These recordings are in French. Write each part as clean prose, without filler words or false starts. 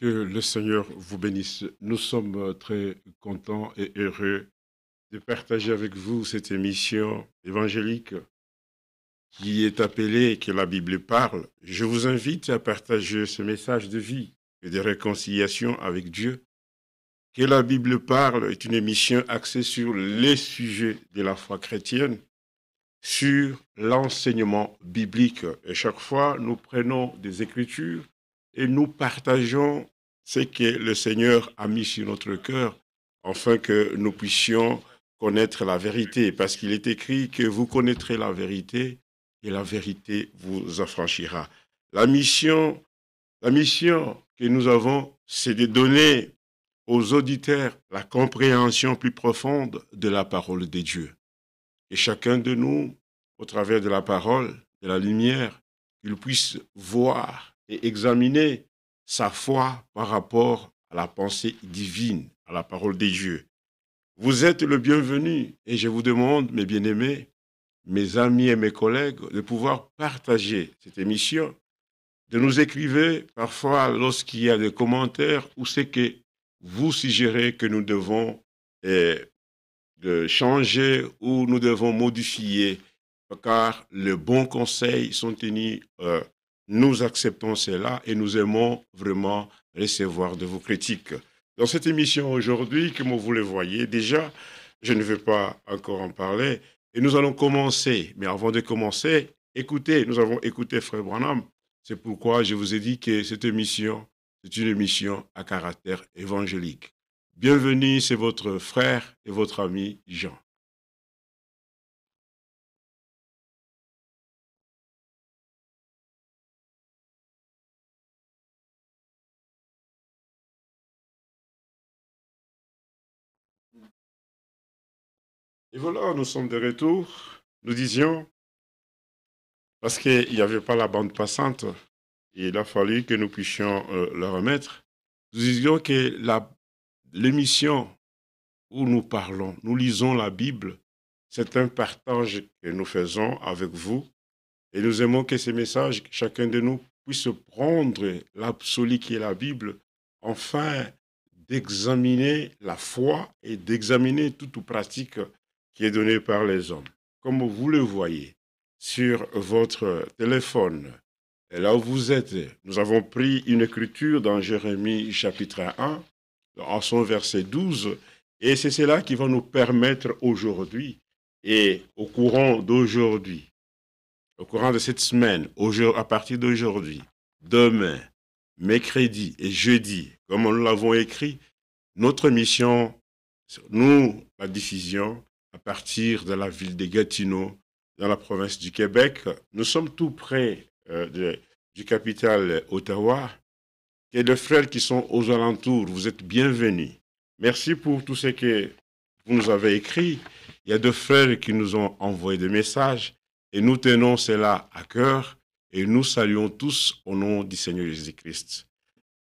Que le Seigneur vous bénisse. Nous sommes très contents et heureux de partager avec vous cette émission évangélique qui est appelée Que la Bible parle. Je vous invite à partager ce message de vie et de réconciliation avec Dieu. Que la Bible parle est une émission axée sur les sujets de la foi chrétienne, sur l'enseignement biblique. Et chaque fois, nous prenons des Écritures et nous partageons ce que le Seigneur a mis sur notre cœur, afin que nous puissions connaître la vérité. Parce qu'il est écrit que vous connaîtrez la vérité et la vérité vous affranchira. La mission que nous avons, c'est de donner aux auditeurs la compréhension plus profonde de la parole de Dieu. Et chacun de nous, au travers de la parole, de la lumière, qu'il puisse voir et examiner sa foi par rapport à la pensée divine, à la parole de Dieu. Vous êtes le bienvenu et je vous demande, mes bien-aimés, mes amis et mes collègues, de pouvoir partager cette émission, de nous écrire parfois lorsqu'il y a des commentaires ou ce que vous suggérez que nous devons de changer ou nous devons modifier, car les bons conseils sont tenus. Nous acceptons cela et nous aimons vraiment recevoir de vos critiques. Dans cette émission aujourd'hui, comme vous le voyez, déjà, je ne vais pas encore en parler, et nous allons commencer. Mais avant de commencer, écoutez, nous avons écouté Frère Branham. C'est pourquoi je vous ai dit que cette émission, c'est une émission à caractère évangélique. Bienvenue, c'est votre frère et votre ami Jean. Et voilà, nous sommes de retour. Nous disions, parce qu'il n'y avait pas la bande passante, il a fallu que nous puissions le remettre. Nous disions que l'émission où nous parlons, nous lisons la Bible, c'est un partage que nous faisons avec vous. Et nous aimons que ces messages, chacun de nous puisse prendre l'absolu qui est la Bible, afin d'examiner la foi et d'examiner toute pratique qui est donnée par les hommes. Comme vous le voyez sur votre téléphone, et là où vous êtes, nous avons pris une écriture dans Jérémie chapitre 1, en son verset 12, et c'est cela qui va nous permettre aujourd'hui et au courant d'aujourd'hui, au courant de cette semaine, à partir d'aujourd'hui, demain, mercredi et jeudi, comme nous l'avons écrit, notre mission, nous, la diffusion, à partir de la ville de Gatineau, dans la province du Québec, nous sommes tout près du capital Ottawa, et les frères qui sont aux alentours, vous êtes bienvenus. Merci pour tout ce que vous nous avez écrit. Il y a deux frères qui nous ont envoyé des messages et nous tenons cela à cœur et nous saluons tous au nom du Seigneur Jésus-Christ.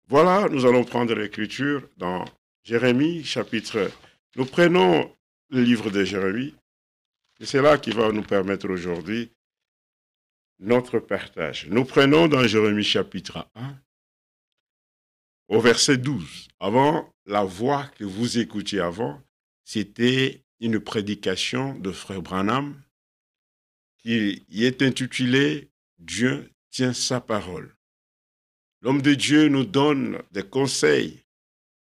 Voilà, nous allons prendre l'écriture dans Jérémie chapitre. Nous prenons le livre de Jérémie et c'est là qui va nous permettre aujourd'hui notre partage. Nous prenons dans Jérémie chapitre 1 au verset 12. Avant, la voix que vous écoutiez avant, c'était une prédication de Frère Branham qui y est intitulée « Dieu tient sa parole ». L'homme de Dieu nous donne des conseils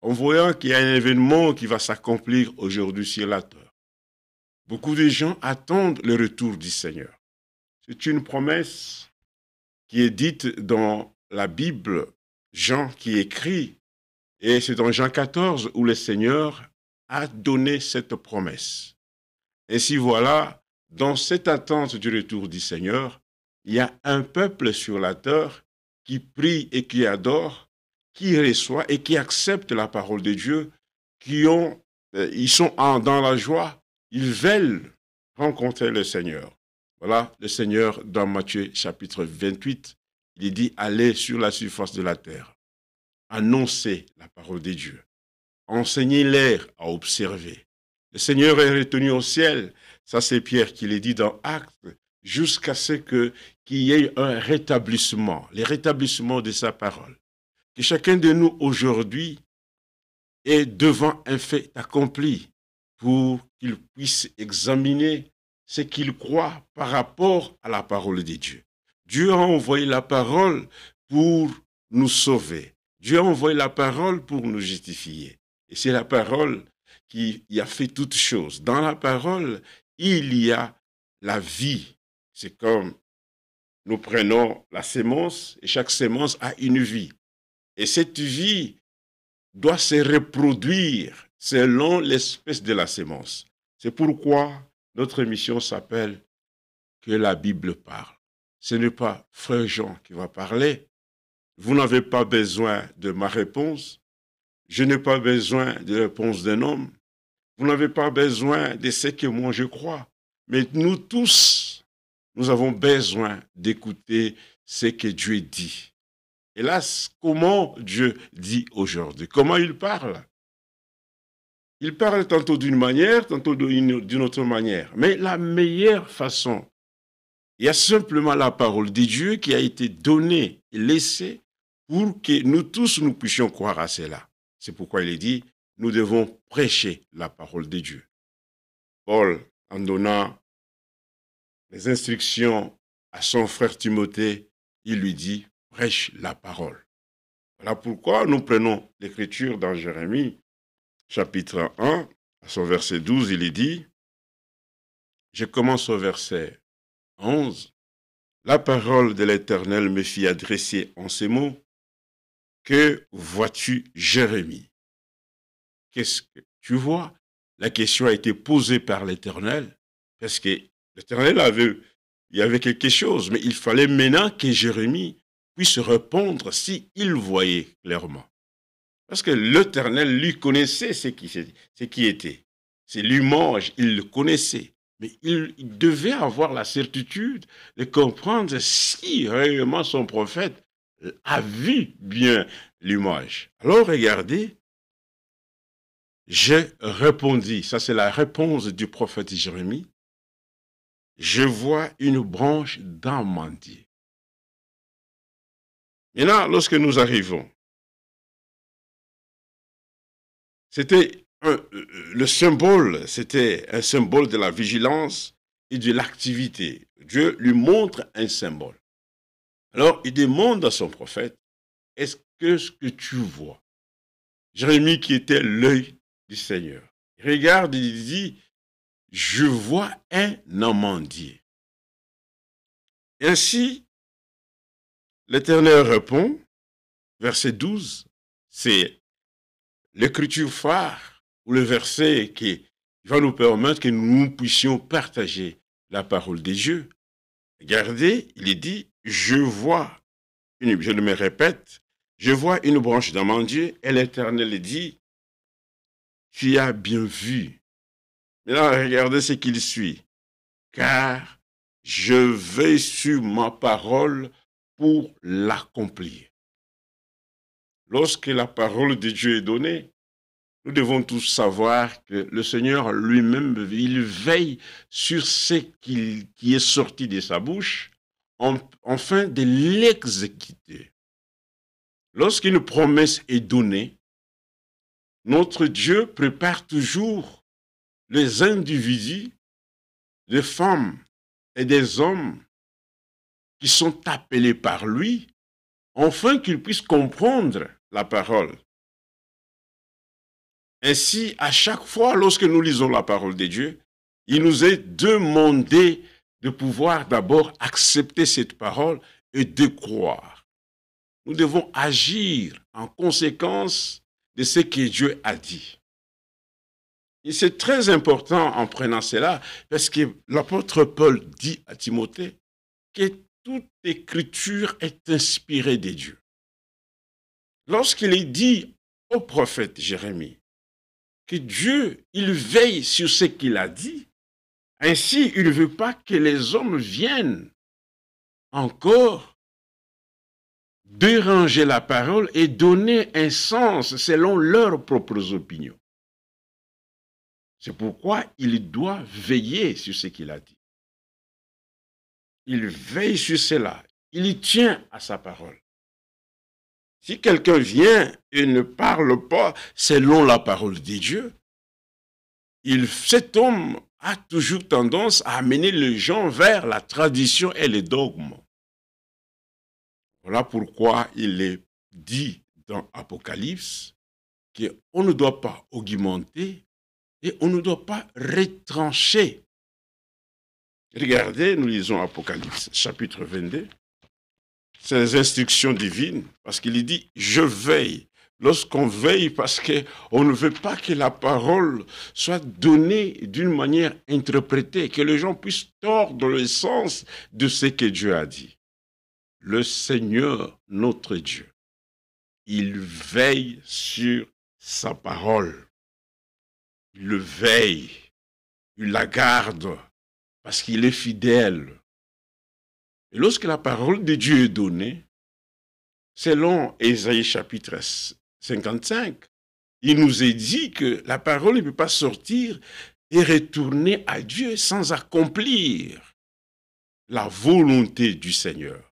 en voyant qu'il y a un événement qui va s'accomplir aujourd'hui sur la terre. Beaucoup de gens attendent le retour du Seigneur. C'est une promesse qui est dite dans la Bible, Jean qui écrit, et c'est dans Jean 14 où le Seigneur a donné cette promesse. Ainsi voilà, dans cette attente du retour du Seigneur, il y a un peuple sur la terre qui prie et qui adore, qui reçoit et qui accepte la parole de Dieu, ils sont dans la joie, ils veulent rencontrer le Seigneur. Voilà, le Seigneur dans Matthieu chapitre 28, il dit « Allez sur la surface de la terre, annoncez la parole de Dieu, enseignez-les à observer. » Le Seigneur est retenu au ciel, ça c'est Pierre qui l'a dit dans Actes, jusqu'à ce qu'il y ait un rétablissement, le rétablissement de sa parole. que chacun de nous aujourd'hui est devant un fait accompli pour qu'il puisse examiner ce qu'il croit par rapport à la parole de Dieu. Dieu a envoyé la parole pour nous sauver. Dieu a envoyé la parole pour nous justifier. Et c'est la parole qui a fait toutes choses. Dans la parole, il y a la vie. C'est comme nous prenons la sémence et chaque sémence a une vie. Et cette vie doit se reproduire selon l'espèce de la sémence. C'est pourquoi notre émission s'appelle Que la Bible parle. Ce n'est pas Frère Jean qui va parler. Vous n'avez pas besoin de ma réponse. Je n'ai pas besoin de la réponse d'un homme. Vous n'avez pas besoin de ce que moi je crois. Mais nous tous, nous avons besoin d'écouter ce que Dieu dit. Hélas, comment Dieu dit aujourd'hui? Comment il parle? Il parle tantôt d'une manière, tantôt d'une autre manière. Mais la meilleure façon, il y a simplement la parole de Dieu qui a été donnée et laissée pour que nous tous nous puissions croire à cela. C'est pourquoi il est dit, nous devons prêcher la parole de Dieu. Paul, en donnant les instructions à son frère Timothée, il lui dit, prêche la parole. Voilà pourquoi nous prenons l'écriture dans Jérémie, chapitre 1, à son verset 12, il est dit, je commence au verset 11, la parole de l'Éternel me fit adresser en ces mots, que vois-tu, Jérémie? Qu'est-ce que tu vois? La question a été posée par l'Éternel, parce que l'Éternel il y avait quelque chose, mais il fallait maintenant que Jérémie puisse répondre s'il voyait clairement. Parce que l'Éternel lui connaissait ce qui était. C'est l'image, il le connaissait. Mais il devait avoir la certitude de comprendre si réellement son prophète a vu bien l'image. Alors regardez, j'ai répondu, ça c'est la réponse du prophète Jérémie, je vois une branche d'amandier. Maintenant, lorsque nous arrivons, c'était le symbole, c'était un symbole de la vigilance et de l'activité. Dieu lui montre un symbole. Alors, il demande à son prophète, est-ce que ce que tu vois, Jérémie qui était l'œil du Seigneur, il regarde et il dit, je vois un amandier. Ainsi, l'Éternel répond, verset 12, c'est l'écriture phare, ou le verset qui va nous permettre que nous puissions partager la parole de Dieu. Regardez, il est dit, je ne me répète, je vois une branche d'amandier, et l'Éternel dit, tu as bien vu. Maintenant, regardez ce qu'il suit. Car je veille sur ma parole pour l'accomplir. Lorsque la parole de Dieu est donnée, nous devons tous savoir que le Seigneur lui-même, il veille sur ce qui est sorti de sa bouche, afin de l'exécuter. Lorsqu'une promesse est donnée, notre Dieu prépare toujours les individus, des femmes et des hommes qui sont appelés par lui, afin qu'ils puissent comprendre la parole. Ainsi, à chaque fois, lorsque nous lisons la parole de Dieu, il nous est demandé de pouvoir d'abord accepter cette parole et de croire. Nous devons agir en conséquence de ce que Dieu a dit. Et c'est très important en prenant cela, parce que l'apôtre Paul dit à Timothée que toute écriture est inspirée de Dieu. Lorsqu'il est dit au prophète Jérémie que Dieu, il veille sur ce qu'il a dit, ainsi il ne veut pas que les hommes viennent encore déranger la parole et donner un sens selon leurs propres opinions. C'est pourquoi il doit veiller sur ce qu'il a dit. Il veille sur cela. Il y tient à sa parole. Si quelqu'un vient et ne parle pas selon la parole de Dieu, cet homme a toujours tendance à amener les gens vers la tradition et les dogmes. Voilà pourquoi il est dit dans Apocalypse qu'on ne doit pas augmenter et on ne doit pas retrancher. Regardez, nous lisons Apocalypse, chapitre 22. C'est les instructions divines, parce qu'il dit « je veille ». Lorsqu'on veille, parce qu'on ne veut pas que la parole soit donnée d'une manière interprétée, que les gens puissent tordre le sens de ce que Dieu a dit. Le Seigneur, notre Dieu, il veille sur sa parole. Il le veille, il la garde, parce qu'il est fidèle. Et lorsque la parole de Dieu est donnée, selon Ésaïe chapitre 55, il nous est dit que la parole ne peut pas sortir et retourner à Dieu sans accomplir la volonté du Seigneur,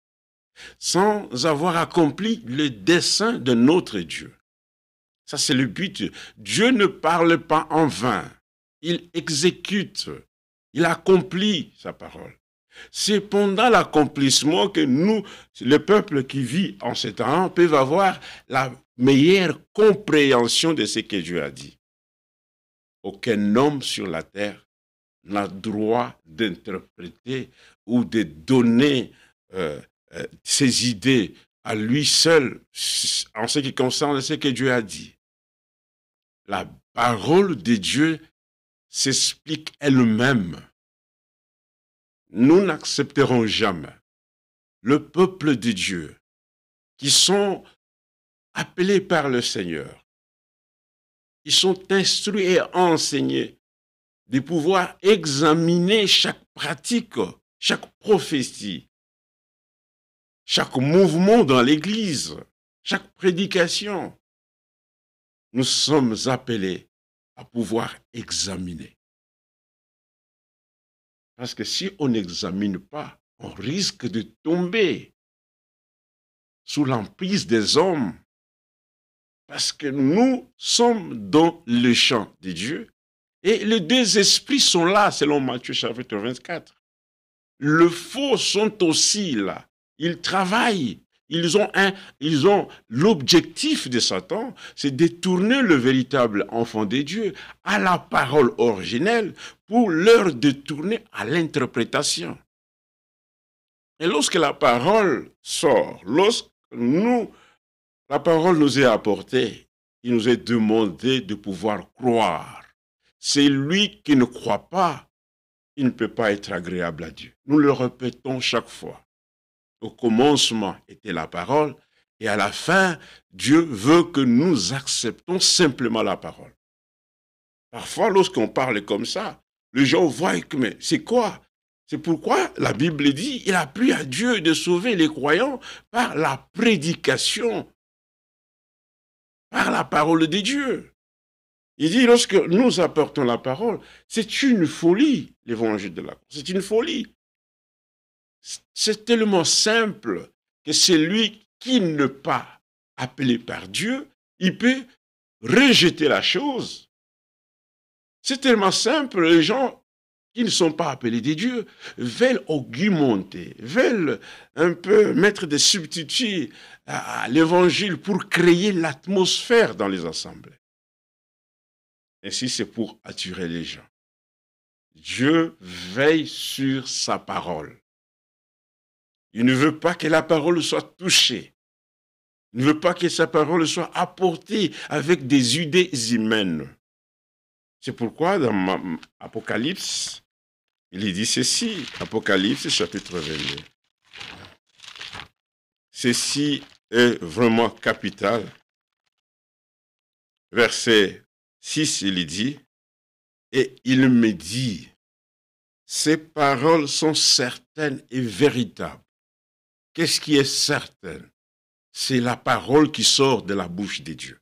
sans avoir accompli le dessein de notre Dieu. Ça, c'est le but. Dieu ne parle pas en vain. Il exécute, il accomplit sa parole. C'est pendant l'accomplissement que nous, le peuple qui vit en ce temps, peuvent avoir la meilleure compréhension de ce que Dieu a dit. Aucun homme sur la terre n'a droit d'interpréter ou de donner ses idées à lui seul en ce qui concerne ce que Dieu a dit. La parole de Dieu s'explique elle-même. Nous n'accepterons jamais le peuple de Dieu qui sont appelés par le Seigneur. Ils sont instruits et enseignés de pouvoir examiner chaque pratique, chaque prophétie, chaque mouvement dans l'Église, chaque prédication. Nous sommes appelés à pouvoir examiner. Parce que si on n'examine pas, on risque de tomber sous l'emprise des hommes. Parce que nous sommes dans le champ de Dieu. Et les deux esprits sont là, selon Matthieu chapitre 24. Les faux sont aussi là. Ils travaillent. Ils ont l'objectif de Satan, c'est de tourner le véritable enfant de Dieu à la parole originelle pour leur détourner à l'interprétation. Et lorsque la parole sort, lorsque la parole nous est apportée, il nous est demandé de pouvoir croire. C'est lui qui ne croit pas, il ne peut pas être agréable à Dieu. Nous le répétons chaque fois. Au commencement était la parole, et à la fin, Dieu veut que nous acceptons simplement la parole. Parfois, lorsqu'on parle comme ça, les gens voient que, mais c'est quoi? C'est pourquoi la Bible dit, il a plu à Dieu de sauver les croyants par la prédication, par la parole de Dieu. Il dit, lorsque nous apportons la parole, c'est une folie, l'évangile de la croix, c'est une folie. C'est tellement simple que celui qui n'est pas appelé par Dieu, il peut rejeter la chose. C'est tellement simple, les gens qui ne sont pas appelés de Dieu veulent augmenter, veulent un peu mettre des substituts à l'évangile pour créer l'atmosphère dans les assemblées. Ainsi, c'est pour attirer les gens. Dieu veille sur sa parole. Il ne veut pas que la parole soit touchée. Il ne veut pas que sa parole soit apportée avec des idées humaines. C'est pourquoi dans Apocalypse, il dit ceci, Apocalypse chapitre 22. Ceci est vraiment capital. Verset 6, il dit, et il me dit, ces paroles sont certaines et véritables. Qu'est-ce qui est certain? C'est la parole qui sort de la bouche de Dieu.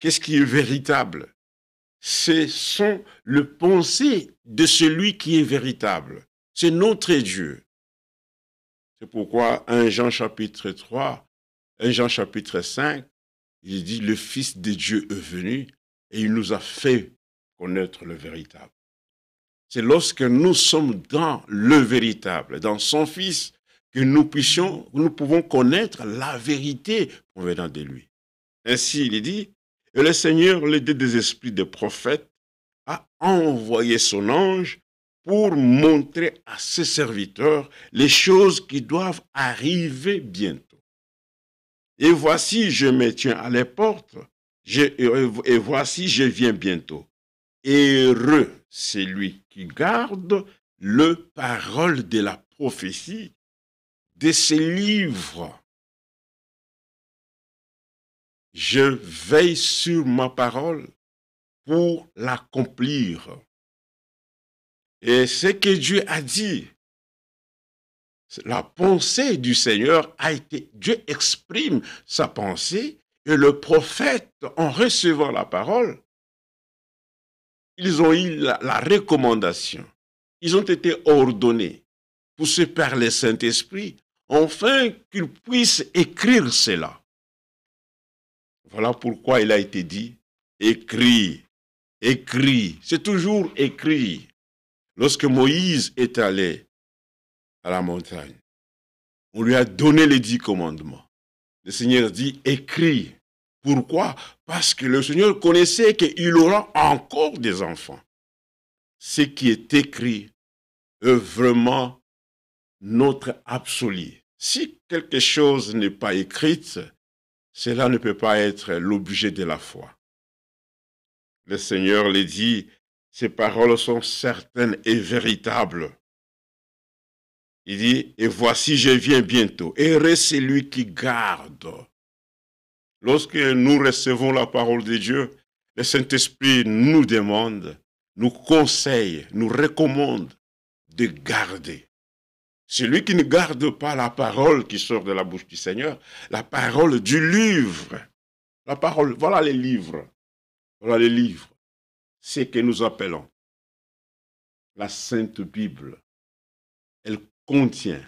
Qu'est-ce qui est véritable? Ce sont les pensées de celui qui est véritable. C'est notre Dieu. C'est pourquoi 1 Jean chapitre 3, 1 Jean chapitre 5, il dit, le Fils de Dieu est venu et il nous a fait connaître le véritable. C'est lorsque nous sommes dans le véritable, dans son Fils, que nous pouvons connaître la vérité provenant de lui. Ainsi, il dit, et le Seigneur, l'aidé des esprits des prophètes, a envoyé son ange pour montrer à ses serviteurs les choses qui doivent arriver bientôt. Et voici, je me tiens à les portes, et voici, je viens bientôt. Heureux c'est lui qui garde le parole de la prophétie de ces livres. Je veille sur ma parole pour l'accomplir. Et ce que Dieu a dit, la pensée du Seigneur a été, Dieu exprime sa pensée et le prophète, en recevant la parole, ils ont eu la recommandation. Ils ont été ordonnés, poussés par le Saint-Esprit, afin qu'ils puissent écrire cela. Voilà pourquoi il a été dit, écrit, écrit, c'est toujours écrit. Lorsque Moïse est allé à la montagne, on lui a donné les 10 commandements. Le Seigneur dit, écris. Pourquoi? Parce que le Seigneur connaissait qu'il aura encore des enfants. Ce qui est écrit est vraiment notre absolu. Si quelque chose n'est pas écrit, cela ne peut pas être l'objet de la foi. Le Seigneur les dit, ces paroles sont certaines et véritables. Il dit, et voici, je viens bientôt. Heureux celui qui garde. Lorsque nous recevons la parole de Dieu, le Saint-Esprit nous demande, nous conseille, nous recommande de garder. Celui qui ne garde pas la parole qui sort de la bouche du Seigneur, la parole du livre, la parole, voilà les livres, c'est que nous appelons la Sainte Bible. Elle contient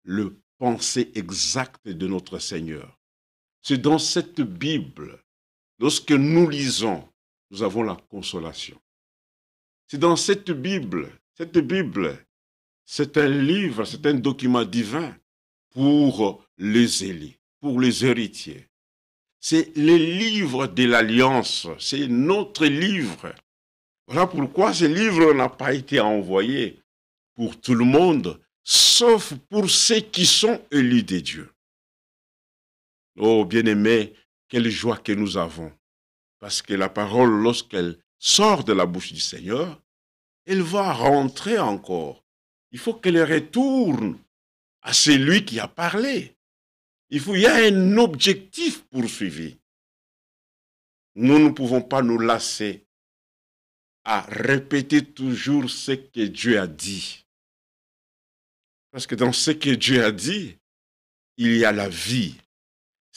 le pensée exacte de notre Seigneur. C'est dans cette Bible, lorsque nous lisons, nous avons la consolation. C'est dans cette Bible, c'est un livre, c'est un document divin pour les élus, pour les héritiers. C'est le livre de l'Alliance, c'est notre livre. Voilà pourquoi ce livre n'a pas été envoyé pour tout le monde, sauf pour ceux qui sont élus de Dieu. Oh, bien-aimés, quelle joie que nous avons. Parce que la parole, lorsqu'elle sort de la bouche du Seigneur, elle va rentrer encore. Il faut qu'elle retourne à celui qui a parlé. Il y a un objectif poursuivi. Nous ne pouvons pas nous lasser à répéter toujours ce que Dieu a dit. Parce que dans ce que Dieu a dit, il y a la vie.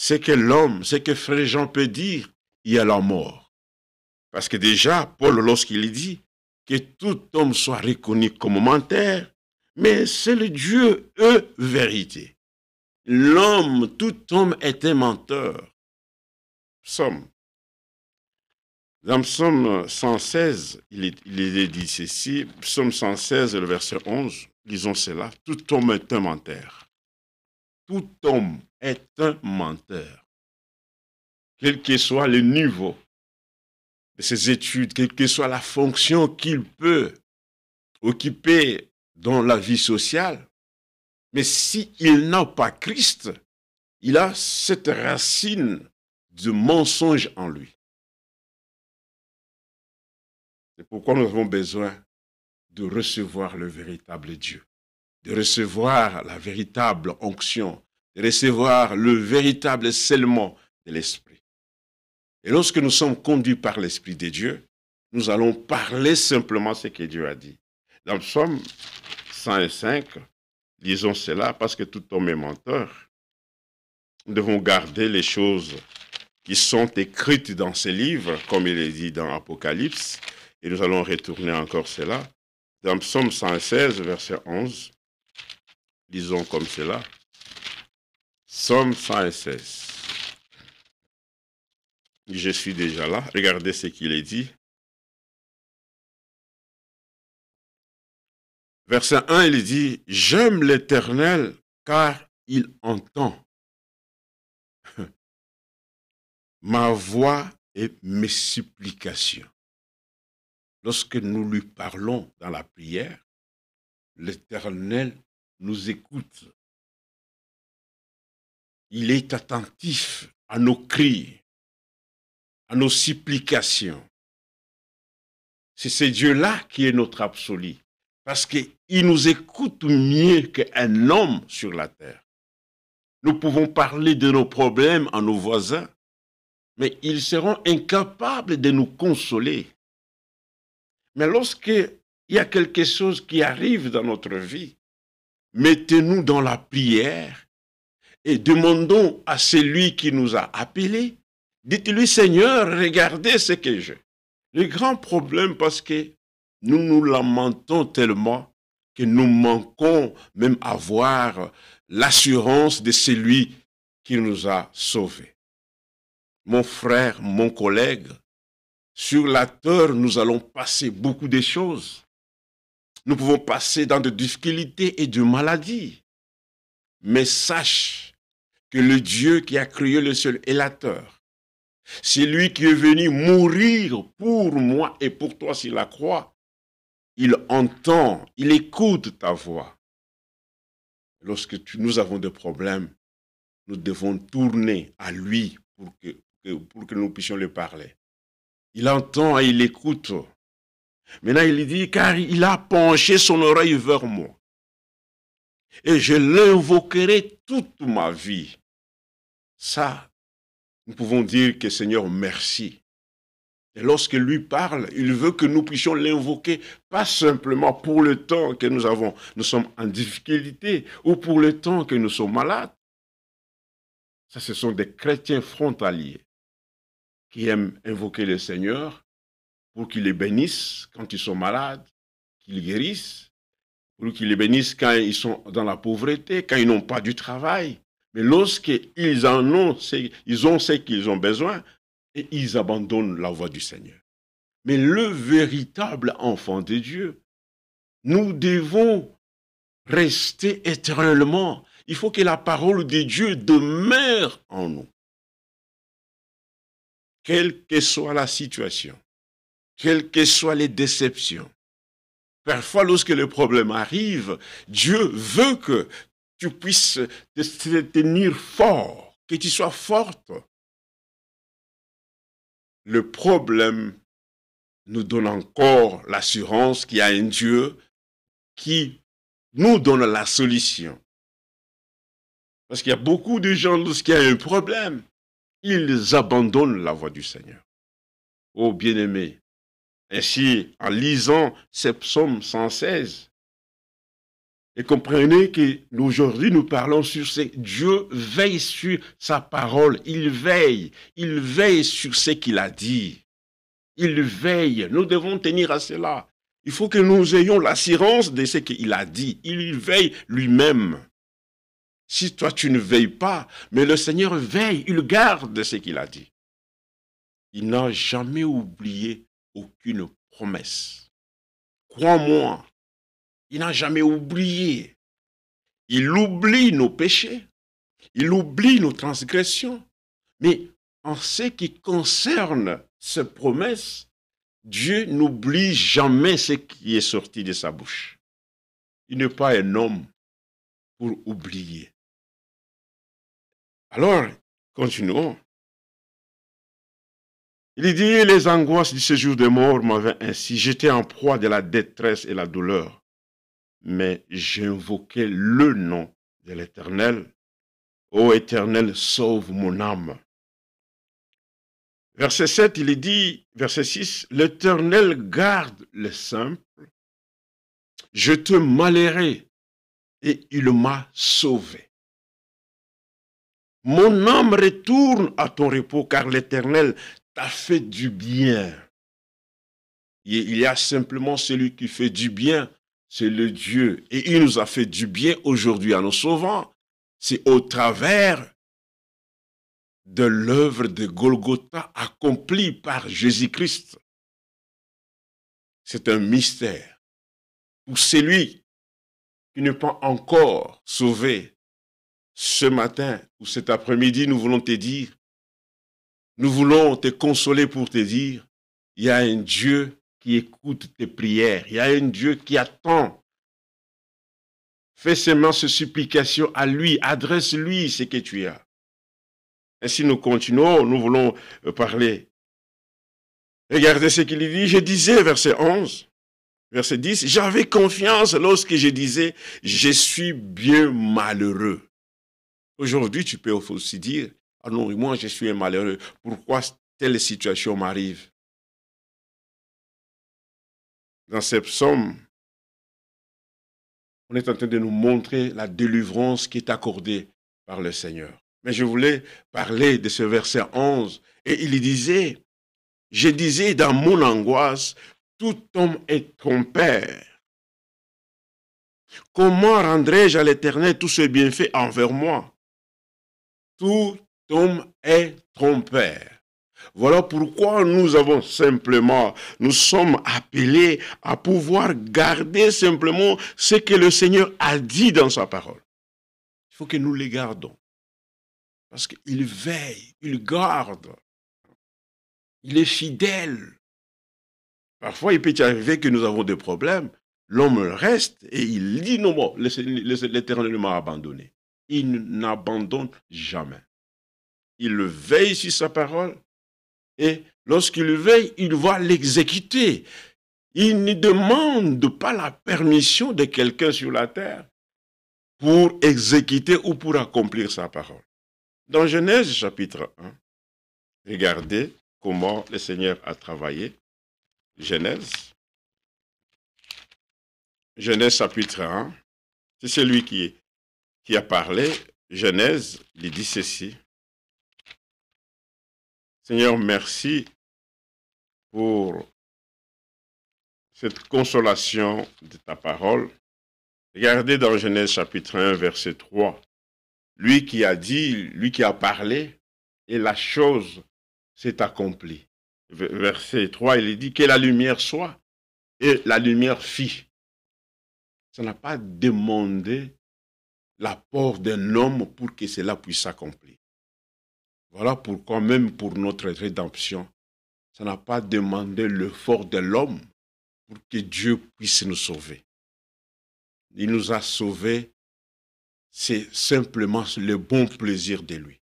Ce que Frère Jean peut dire, il y a la mort. Parce que déjà, Paul, lorsqu'il dit que tout homme soit reconnu comme menteur, mais c'est le Dieu, vérité. L'homme, tout homme est un menteur. Dans Psaume 116, il est dit ceci, Psaume 116, le verset 11, lisons cela, tout homme est un menteur. Tout homme est un menteur. Quel que soit le niveau de ses études, quelle que soit la fonction qu'il peut occuper dans la vie sociale, mais s'il n'a pas Christ, il a cette racine de mensonge en lui. C'est pourquoi nous avons besoin de recevoir le véritable Dieu, de recevoir la véritable onction, de recevoir le véritable scellement de l'Esprit. Et lorsque nous sommes conduits par l'Esprit de Dieu, nous allons parler simplement ce que Dieu a dit. Dans le Psaume 105, lisons cela, parce que tout homme est menteur. Nous devons garder les choses qui sont écrites dans ces livres, comme il est dit dans Apocalypse, et nous allons retourner encore cela. Dans Psaume 116, verset 11, lisons comme cela. Psaume 116. Je suis déjà là. Regardez ce qu'il est dit. Verset 1, il dit, « J'aime l'Éternel car il entend ma voix et mes supplications. » Lorsque nous lui parlons dans la prière, l'Éternel nous écoute. Il est attentif à nos cris, à nos supplications. C'est ce Dieu-là qui est notre absolu. Parce qu'il nous écoute mieux qu'un homme sur la terre. Nous pouvons parler de nos problèmes à nos voisins, mais ils seront incapables de nous consoler. Mais lorsqu'il y a quelque chose qui arrive dans notre vie, mettez-nous dans la prière et demandons à celui qui nous a appelés, dites-lui, Seigneur, regardez ce que j'ai. Le grand problème, parce que nous nous lamentons tellement que nous manquons même à avoir l'assurance de celui qui nous a sauvés. Mon frère, mon collègue, sur la terre, nous allons passer beaucoup de choses. Nous pouvons passer dans des difficultés et de maladies. Mais sache que le Dieu qui a créé le ciel et la terre, c'est lui qui est venu mourir pour moi et pour toi sur la croix. Il entend, il écoute ta voix. Lorsque nous avons des problèmes, nous devons tourner à lui pour que nous puissions lui parler. Il entend et il écoute. Maintenant, il dit, car il a penché son oreille vers moi. Et je l'invoquerai toute ma vie. Ça, nous pouvons dire que Seigneur, merci. Et lorsque lui parle, il veut que nous puissions l'invoquer, pas simplement pour le temps que nous sommes en difficulté, ou pour le temps que nous sommes malades. Ça, ce sont des chrétiens frontaliers qui aiment invoquer le Seigneur pour qu'il les bénisse quand ils sont malades, qu'il les guérisse, pour qu'il les bénisse quand ils sont dans la pauvreté, quand ils n'ont pas du travail. Mais lorsqu'ils ont ce qu'ils ont besoin, et ils abandonnent la voie du Seigneur. Mais le véritable enfant de Dieu, nous devons rester éternellement. Il faut que la parole de Dieu demeure en nous. Quelle que soit la situation, quelles que soient les déceptions, parfois lorsque le problème arrive, Dieu veut que tu puisses te tenir fort, que tu sois forte. Le problème nous donne encore l'assurance qu'il y a un Dieu qui nous donne la solution. Parce qu'il y a beaucoup de gens, lorsqu'il y a un problème, ils abandonnent la voie du Seigneur. Oh bien-aimés, ainsi, en lisant ce psaume 116, et comprenez qu'aujourd'hui nous parlons sur ce Dieu veille sur sa parole, il veille sur ce qu'il a dit. Il veille, nous devons tenir à cela. Il faut que nous ayons l'assurance de ce qu'il a dit. Il veille lui-même. Si toi tu ne veilles pas, mais le Seigneur veille, il garde ce qu'il a dit. Il n'a jamais oublié aucune promesse. Crois-moi, il n'a jamais oublié. Il oublie nos péchés, il oublie nos transgressions. Mais en ce qui concerne ces promesses, Dieu n'oublie jamais ce qui est sorti de sa bouche. Il n'est pas un homme pour oublier. Alors, continuons. Il dit, les angoisses du séjour de mort m'avaient ainsi. J'étais en proie de la détresse et la douleur. Mais j'invoquais le nom de l'Éternel. Ô Éternel, sauve mon âme. Verset 7, il dit, verset 6, l'Éternel garde les simples. Je te malheurai et il m'a sauvé. Mon âme retourne à ton repos car l'Éternel t'a fait du bien. Et il y a simplement celui qui fait du bien, c'est le Dieu. Et il nous a fait du bien aujourd'hui en nous sauvant. C'est au travers de l'œuvre de Golgotha accomplie par Jésus-Christ. C'est un mystère. Pour celui qui n'est pas encore sauvé, ce matin ou cet après-midi, nous voulons te dire, nous voulons te consoler pour te dire, il y a un Dieu qui écoute tes prières, il y a un Dieu qui attend. Fais seulement ces supplications à lui, adresse-lui ce que tu as. Ainsi nous continuons, nous voulons parler. Regardez ce qu'il dit, je disais, verset 11, verset 10, j'avais confiance lorsque je disais, je suis bien malheureux. Aujourd'hui, tu peux aussi dire, ah non, moi je suis un malheureux, pourquoi telle situation m'arrive? Dans ces psaumes, on est en train de nous montrer la délivrance qui est accordée par le Seigneur. Mais je voulais parler de ce verset 11. Et il disait, je disais dans mon angoisse, tout homme est trompeur. Comment rendrai-je à l'Éternel tout ce bienfait envers moi? Tout homme est trompeur. Voilà pourquoi nous sommes appelés à pouvoir garder simplement ce que le Seigneur a dit dans sa parole. Il faut que nous les gardons. Parce qu'il veille, il garde, il est fidèle. Parfois, il peut y arriver que nous avons des problèmes. L'homme reste et il dit non, bon, l'Éternel m'a abandonné. Il n'abandonne jamais. Il veille sur sa parole. Et lorsqu'il veille, il va l'exécuter. Il ne demande pas la permission de quelqu'un sur la terre pour exécuter ou pour accomplir sa parole. Dans Genèse chapitre 1, regardez comment le Seigneur a travaillé. Genèse chapitre 1, c'est celui qui a parlé. Genèse, il dit ceci. Seigneur, merci pour cette consolation de ta parole. Regardez dans Genèse chapitre 1, verset 3. Lui qui a dit, lui qui a parlé, et la chose s'est accomplie. Verset 3, il dit que la lumière soit, et la lumière fit. Ça n'a pas demandé l'apport d'un homme pour que cela puisse s'accomplir. Voilà pourquoi même pour notre rédemption, ça n'a pas demandé l'effort de l'homme pour que Dieu puisse nous sauver. Il nous a sauvés, c'est simplement le bon plaisir de lui.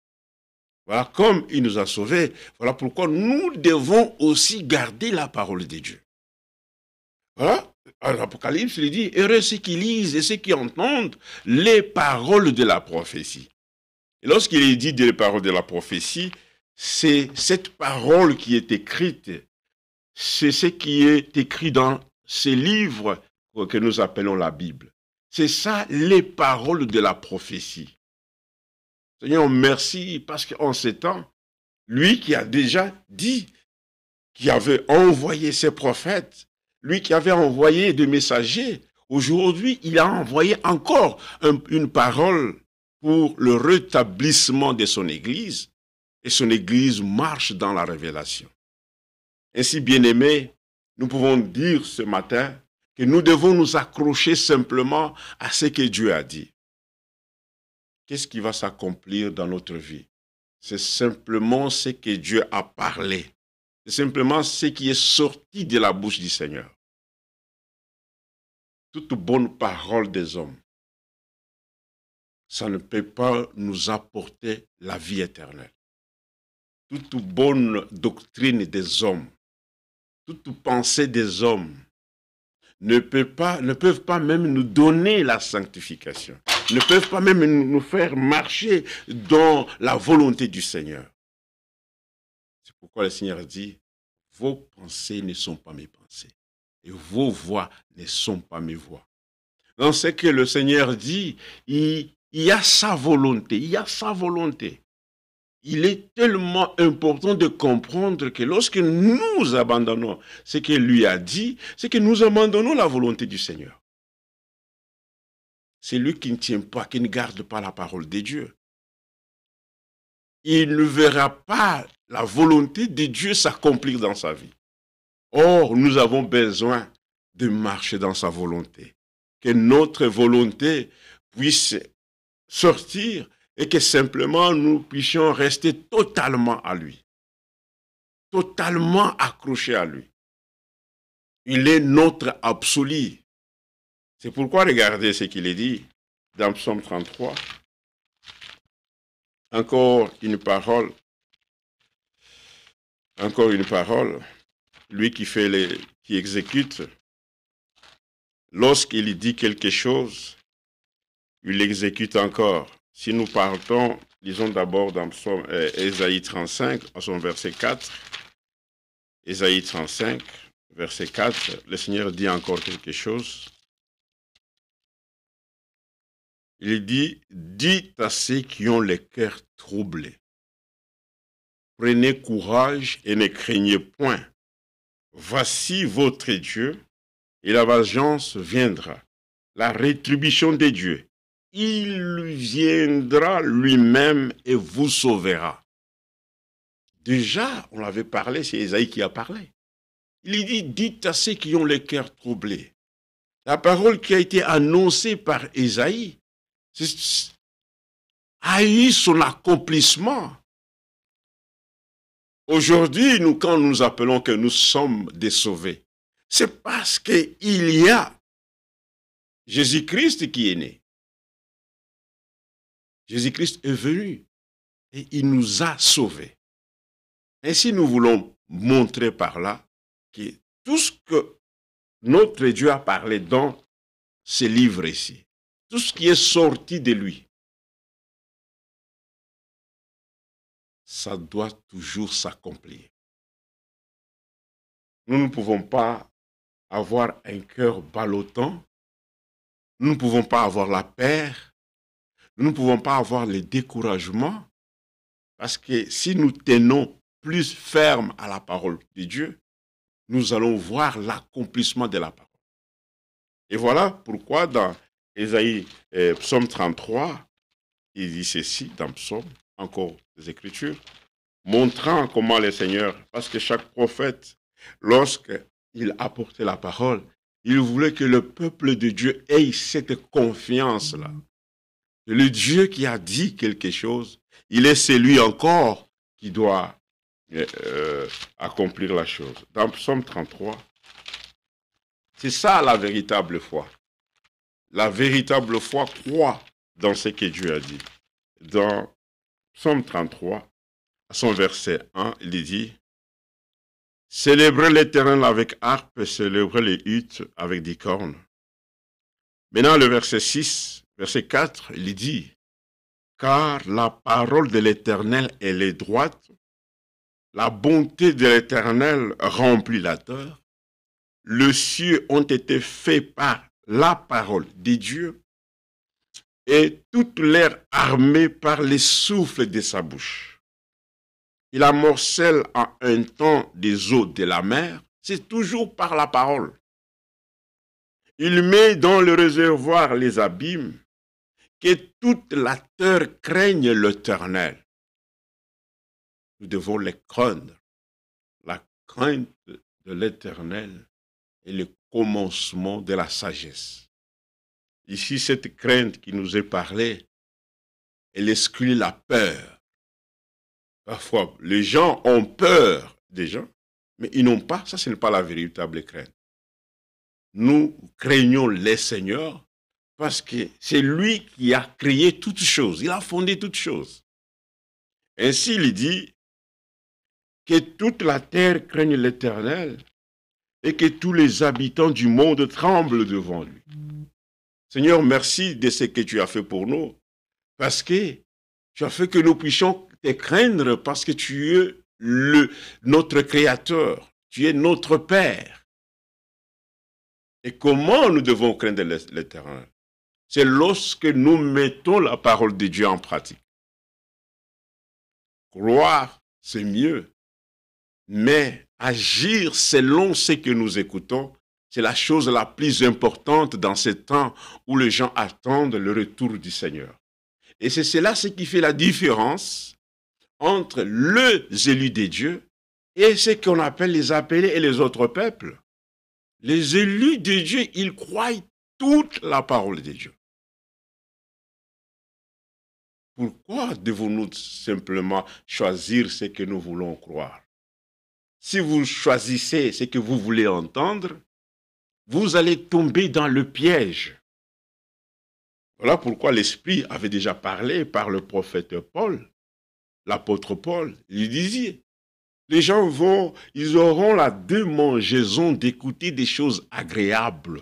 Voilà, comme il nous a sauvés, voilà pourquoi nous devons aussi garder la parole de Dieu. Voilà, à l'Apocalypse, il dit, heureux ceux qui lisent et ceux qui entendent les paroles de la prophétie. Et lorsqu'il est dit des paroles de la prophétie, c'est cette parole qui est écrite, c'est ce qui est écrit dans ces livres que nous appelons la Bible. C'est ça, les paroles de la prophétie. Seigneur, merci, parce qu'en ces temps, lui qui a déjà dit, qui avait envoyé ses prophètes, lui qui avait envoyé des messagers, aujourd'hui, il a envoyé encore une parole pour le rétablissement de son Église, et son Église marche dans la révélation. Ainsi, bien-aimés, nous pouvons dire ce matin que nous devons nous accrocher simplement à ce que Dieu a dit. Qu'est-ce qui va s'accomplir dans notre vie? C'est simplement ce que Dieu a parlé. C'est simplement ce qui est sorti de la bouche du Seigneur. Toute bonne parole des hommes, ça ne peut pas nous apporter la vie éternelle. Toute bonne doctrine des hommes, toute pensée des hommes ne peuvent pas même nous donner la sanctification, ne peuvent pas même nous faire marcher dans la volonté du Seigneur. C'est pourquoi le Seigneur dit, vos pensées ne sont pas mes pensées et vos voix ne sont pas mes voix. Dans ce que le Seigneur dit, il y a sa volonté, il y a sa volonté. Il est tellement important de comprendre que lorsque nous abandonnons ce qu'il lui a dit, c'est que nous abandonnons la volonté du Seigneur. C'est lui qui ne tient pas, qui ne garde pas la parole de Dieu. il ne verra pas la volonté de Dieu s'accomplir dans sa vie. Or, nous avons besoin de marcher dans sa volonté. Que notre volonté puisse sortir et que simplement nous puissions rester totalement à lui. Totalement accrochés à lui. Il est notre absolu. C'est pourquoi regardez ce qu'il est dit dans Psaume 33. Encore une parole. Lui qui exécute. Lorsqu'il dit quelque chose, il l'exécute encore. Si nous partons, lisons d'abord dans Ésaïe 35, en son verset 4. Ésaïe 35, verset 4, le Seigneur dit encore quelque chose. Il dit, dites à ceux qui ont le cœur troublé, prenez courage et ne craignez point. Voici votre Dieu, et la vengeance viendra. La rétribution de Dieu, il viendra lui-même et vous sauvera. Déjà, on l'avait parlé, c'est Ésaïe qui a parlé. Il dit, dites à ceux qui ont le cœur troublé. La parole qui a été annoncée par Ésaïe a eu son accomplissement. Aujourd'hui, quand nous appelons que nous sommes des sauvés, c'est parce qu'il y a Jésus-Christ qui est né. Jésus-Christ est venu et il nous a sauvés. Ainsi, nous voulons montrer par là que tout ce que notre Dieu a parlé dans ce livre ici, tout ce qui est sorti de lui, ça doit toujours s'accomplir. Nous ne pouvons pas avoir un cœur ballottant, nous ne pouvons pas avoir la peur, nous ne pouvons pas avoir le découragement, parce que si nous tenons plus ferme à la parole de Dieu, nous allons voir l'accomplissement de la parole. Et voilà pourquoi dans Ésaïe, Psaume 33, il dit ceci dans Psaume, encore des Écritures, montrant comment le Seigneur, parce que chaque prophète, lorsqu'il apportait la parole, il voulait que le peuple de Dieu ait cette confiance-là. Le Dieu qui a dit quelque chose, il est celui encore qui doit accomplir la chose. Dans Psaume 33, c'est ça la véritable foi. La véritable foi croit dans ce que Dieu a dit. Dans Psaume 33, à son verset 1, il dit « Célébrez l'Éternel avec harpe, célébrez les huttes avec des cornes. » Maintenant, le verset 6, verset 4, il dit « Car la parole de l'Éternel, elle est droite, la bonté de l'Éternel remplit la terre, les cieux ont été faits par la parole de Dieu, et toute l'air armée par les souffles de sa bouche. Il amorcelle en un temps des eaux de la mer, c'est toujours par la parole. Il met dans le réservoir les abîmes, que toute la terre craigne l'Éternel. Nous devons les craindre. La crainte de l'Éternel est le commencement de la sagesse. Ici, cette crainte qui nous est parlée, elle exclut la peur. Parfois, les gens ont peur des gens, mais ils n'ont pas, ça ce n'est pas la véritable crainte. Nous craignons le Seigneur parce que c'est lui qui a créé toutes choses, il a fondé toutes choses. Ainsi, il dit que toute la terre craigne l'Éternel et que tous les habitants du monde tremblent devant lui. Seigneur, merci de ce que tu as fait pour nous, parce que tu as fait que nous puissions te craindre, parce que tu es notre Créateur, tu es notre Père. Et comment nous devons craindre l'Éternel? C'est lorsque nous mettons la parole de Dieu en pratique. Croire, c'est mieux, mais agir selon ce que nous écoutons, c'est la chose la plus importante dans ces temps où les gens attendent le retour du Seigneur. Et c'est cela ce qui fait la différence entre les élus des dieux et ce qu'on appelle les appelés et les autres peuples. Les élus de Dieu, ils croient toute la parole de Dieu. Pourquoi devons-nous simplement choisir ce que nous voulons croire? Si vous choisissez ce que vous voulez entendre, vous allez tomber dans le piège. Voilà pourquoi l'Esprit avait déjà parlé par le prophète Paul, l'apôtre Paul. Il disait, les gens ils auront la démangeaison d'écouter des choses agréables.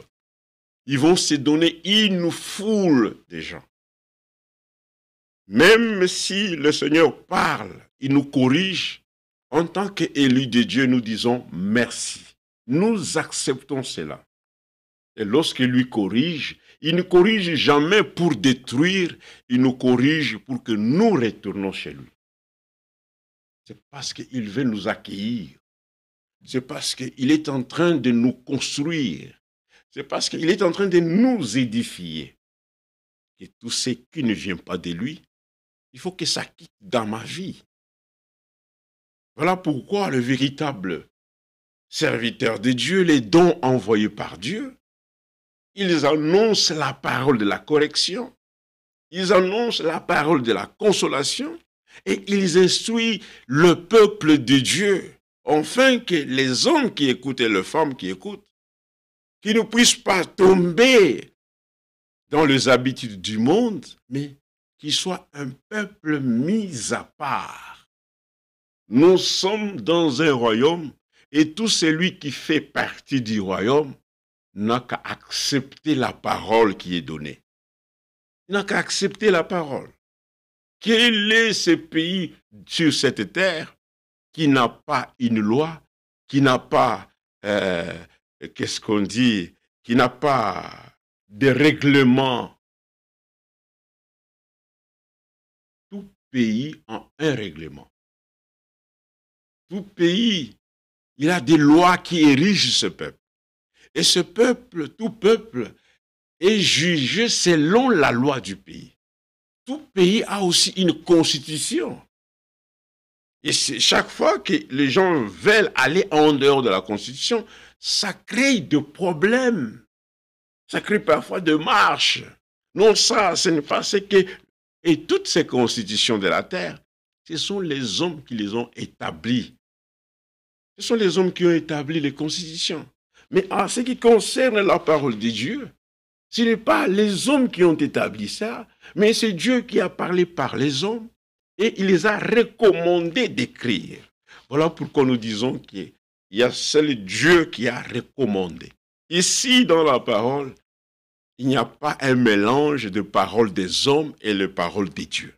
Ils vont se donner une foule de gens. Même si le Seigneur parle, il nous corrige, en tant qu'élus de Dieu, nous disons merci. Nous acceptons cela. Et lorsqu'il lui corrige, il ne corrige jamais pour détruire, il nous corrige pour que nous retournions chez lui. C'est parce qu'il veut nous accueillir. C'est parce qu'il est en train de nous construire. C'est parce qu'il est en train de nous édifier. Et tout ce qui ne vient pas de lui, il faut que ça quitte dans ma vie. Voilà pourquoi le véritable serviteur de Dieu, les dons envoyés par Dieu, ils annoncent la parole de la correction, ils annoncent la parole de la consolation et ils instruisent le peuple de Dieu, afin que les hommes qui écoutent et les femmes qui écoutent, qui ne puissent pas tomber dans les habitudes du monde, mais qu'ils soient un peuple mis à part. Nous sommes dans un royaume et tout celui qui fait partie du royaume n'a qu'à accepter la parole qui est donnée. Il n'a qu'à accepter la parole. Quel est ce pays sur cette terre qui n'a pas une loi, qui n'a pas, qu'est-ce qu'on dit, qui n'a pas de règlement? Tout pays a un règlement. Tout pays, il a des lois qui érigent ce peuple. Et ce peuple, tout peuple, est jugé selon la loi du pays. Tout pays a aussi une constitution. Et chaque fois que les gens veulent aller en dehors de la constitution, ça crée des problèmes. Ça crée parfois des marches. Non, ça, ce n'est pas ce que... Et toutes ces constitutions de la terre, ce sont les hommes qui les ont établies. Ce sont les hommes qui ont établi les constitutions. Mais en ce qui concerne la parole de Dieu, ce n'est pas les hommes qui ont établi ça, mais c'est Dieu qui a parlé par les hommes et il les a recommandés d'écrire. Voilà pourquoi nous disons qu'il y a seul Dieu qui a recommandé. Ici, dans la parole, il n'y a pas un mélange de paroles des hommes et les paroles de Dieu.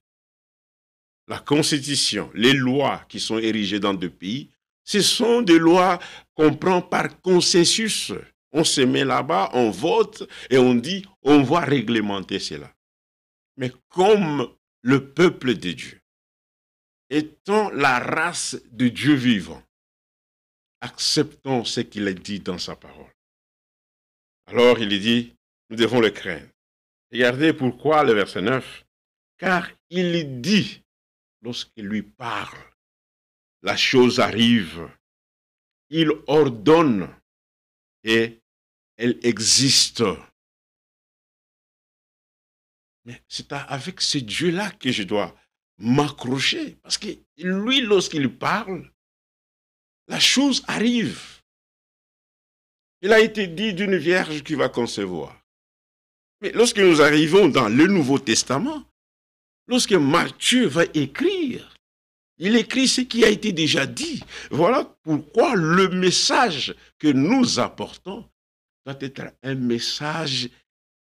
La constitution, les lois qui sont érigées dans deux pays, ce sont des lois qu'on prend par consensus. On se met là-bas, on vote et on dit, on va réglementer cela. Mais comme le peuple de Dieu, étant la race de Dieu vivant, acceptons ce qu'il a dit dans sa parole. Alors il dit, nous devons le craindre. Regardez pourquoi le verset 9. Car il dit, lorsqu'il lui parle, la chose arrive. Il ordonne et elle existe. Mais c'est avec ce Dieu-là que je dois m'accrocher. Parce que lui, lorsqu'il parle, la chose arrive. Il a été dit d'une vierge qui va concevoir. Mais lorsque nous arrivons dans le Nouveau Testament, lorsque Matthieu va écrire, il écrit ce qui a été déjà dit. Voilà pourquoi le message que nous apportons doit être un message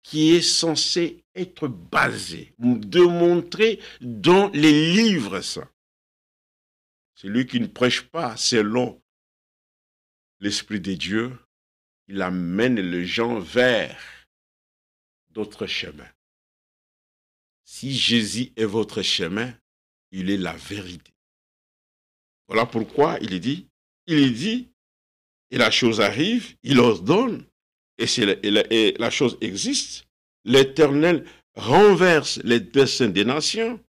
qui est censé être basé, démontré dans les livres saints. Celui qui ne prêche pas selon l'Esprit de Dieu, il amène les gens vers d'autres chemins. Si Jésus est votre chemin, il est la vérité. Voilà pourquoi il dit, et la chose arrive, il ordonne, et la chose existe. L'Éternel renverse les desseins des nations.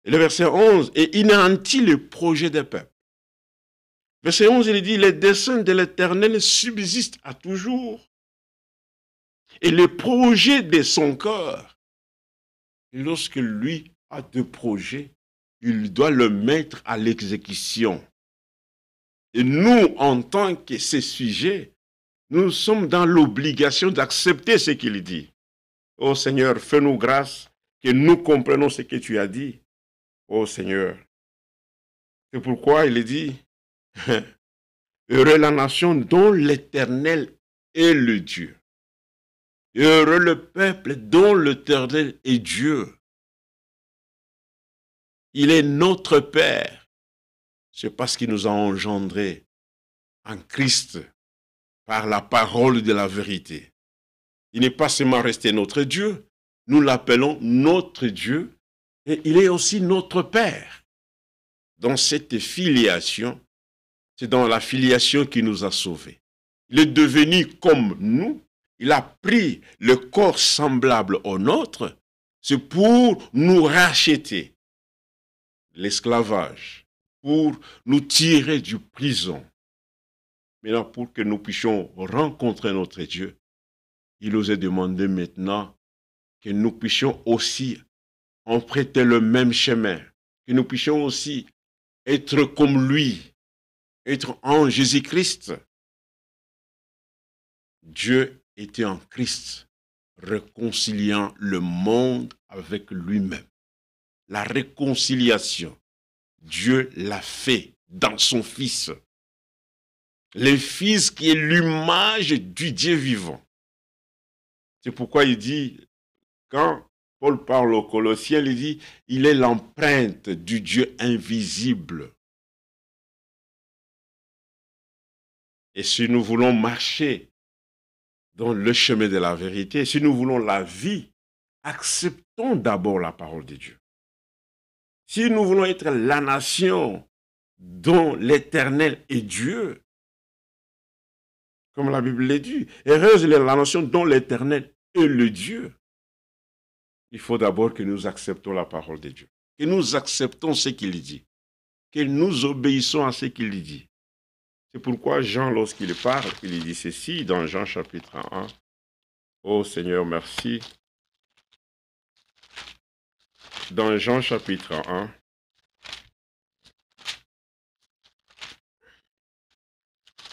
Et le verset 11, et inéantit le projet des peuples. Verset 11, il dit, les desseins de l'Éternel subsistent à toujours. Et le projet de son cœur, lorsque lui a deux projets, il doit le mettre à l'exécution. Et nous, en tant que ces sujets, nous sommes dans l'obligation d'accepter ce qu'il dit. Oh Seigneur, fais-nous grâce que nous comprenons ce que tu as dit. Oh Seigneur. C'est pourquoi il dit, heureux la nation dont l'Éternel est le Dieu. Heureux le peuple dont l'Éternel est Dieu. Il est notre Père. C'est parce qu'il nous a engendrés en Christ par la parole de la vérité. Il n'est pas seulement resté notre Dieu, nous l'appelons notre Dieu et il est aussi notre Père. Dans cette filiation, c'est dans la filiation qu'il nous a sauvés. Il est devenu comme nous, il a pris le corps semblable au nôtre, c'est pour nous racheter l'esclavage, pour nous tirer du prison. Maintenant, pour que nous puissions rencontrer notre Dieu, il nous est demandé maintenant que nous puissions aussi emprunter le même chemin, que nous puissions aussi être comme lui, être en Jésus-Christ. Dieu était en Christ, réconciliant le monde avec lui-même. La réconciliation, Dieu l'a fait dans son Fils. Le Fils qui est l'image du Dieu vivant. C'est pourquoi il dit, quand Paul parle aux Colossiens, il dit, il est l'empreinte du Dieu invisible. Et si nous voulons marcher dans le chemin de la vérité, si nous voulons la vie, acceptons d'abord la parole de Dieu. Si nous voulons être la nation dont l'Éternel est Dieu, comme la Bible le dit, heureuse est la nation dont l'Éternel est le Dieu. Il faut d'abord que nous acceptons la parole de Dieu, que nous acceptons ce qu'il dit, que nous obéissons à ce qu'il dit. C'est pourquoi Jean, lorsqu'il parle, il dit ceci dans Jean chapitre 1. Oh Seigneur, merci. Dans Jean chapitre 1,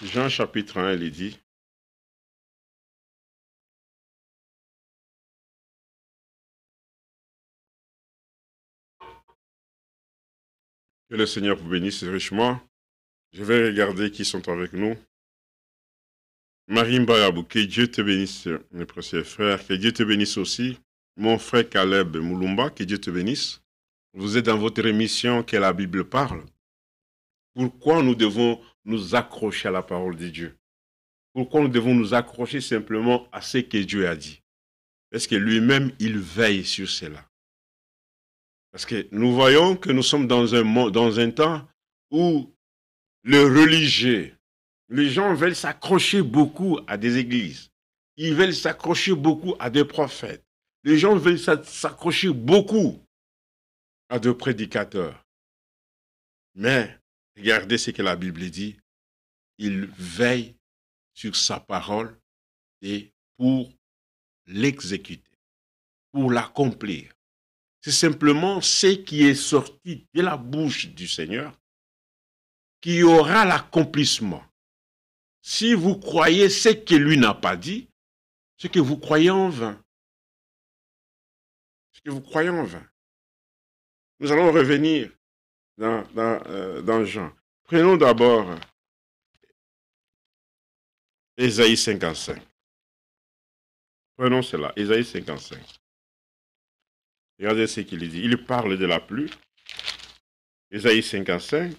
Jean chapitre 1, il dit, que le Seigneur vous bénisse richement. Je vais regarder qui sont avec nous. Marie Mbayabou, que Dieu te bénisse, mes précieux frères, que Dieu te bénisse aussi. Mon frère Caleb Moulumba, que Dieu te bénisse. Vous êtes dans votre émission que la Bible parle. Pourquoi nous devons nous accrocher à la parole de Dieu? Pourquoi nous devons nous accrocher simplement à ce que Dieu a dit? Parce que lui-même, il veille sur cela. Parce que nous voyons que nous sommes dans un temps où le religieux, les gens veulent s'accrocher beaucoup à des églises. Ils veulent s'accrocher beaucoup à des prophètes. Les gens veulent s'accrocher beaucoup à des prédicateurs. Mais regardez ce que la Bible dit. Il veille sur sa parole et pour l'exécuter, pour l'accomplir. C'est simplement ce qui est sorti de la bouche du Seigneur qui aura l'accomplissement. Si vous croyez ce que lui n'a pas dit, c'est que vous croyez en vain. C'est que vous croyez en vain. Nous allons revenir dans Jean. Prenons d'abord Ésaïe 55. Prenons cela, Ésaïe 55. Regardez ce qu'il dit. Il parle de la pluie. Ésaïe 55.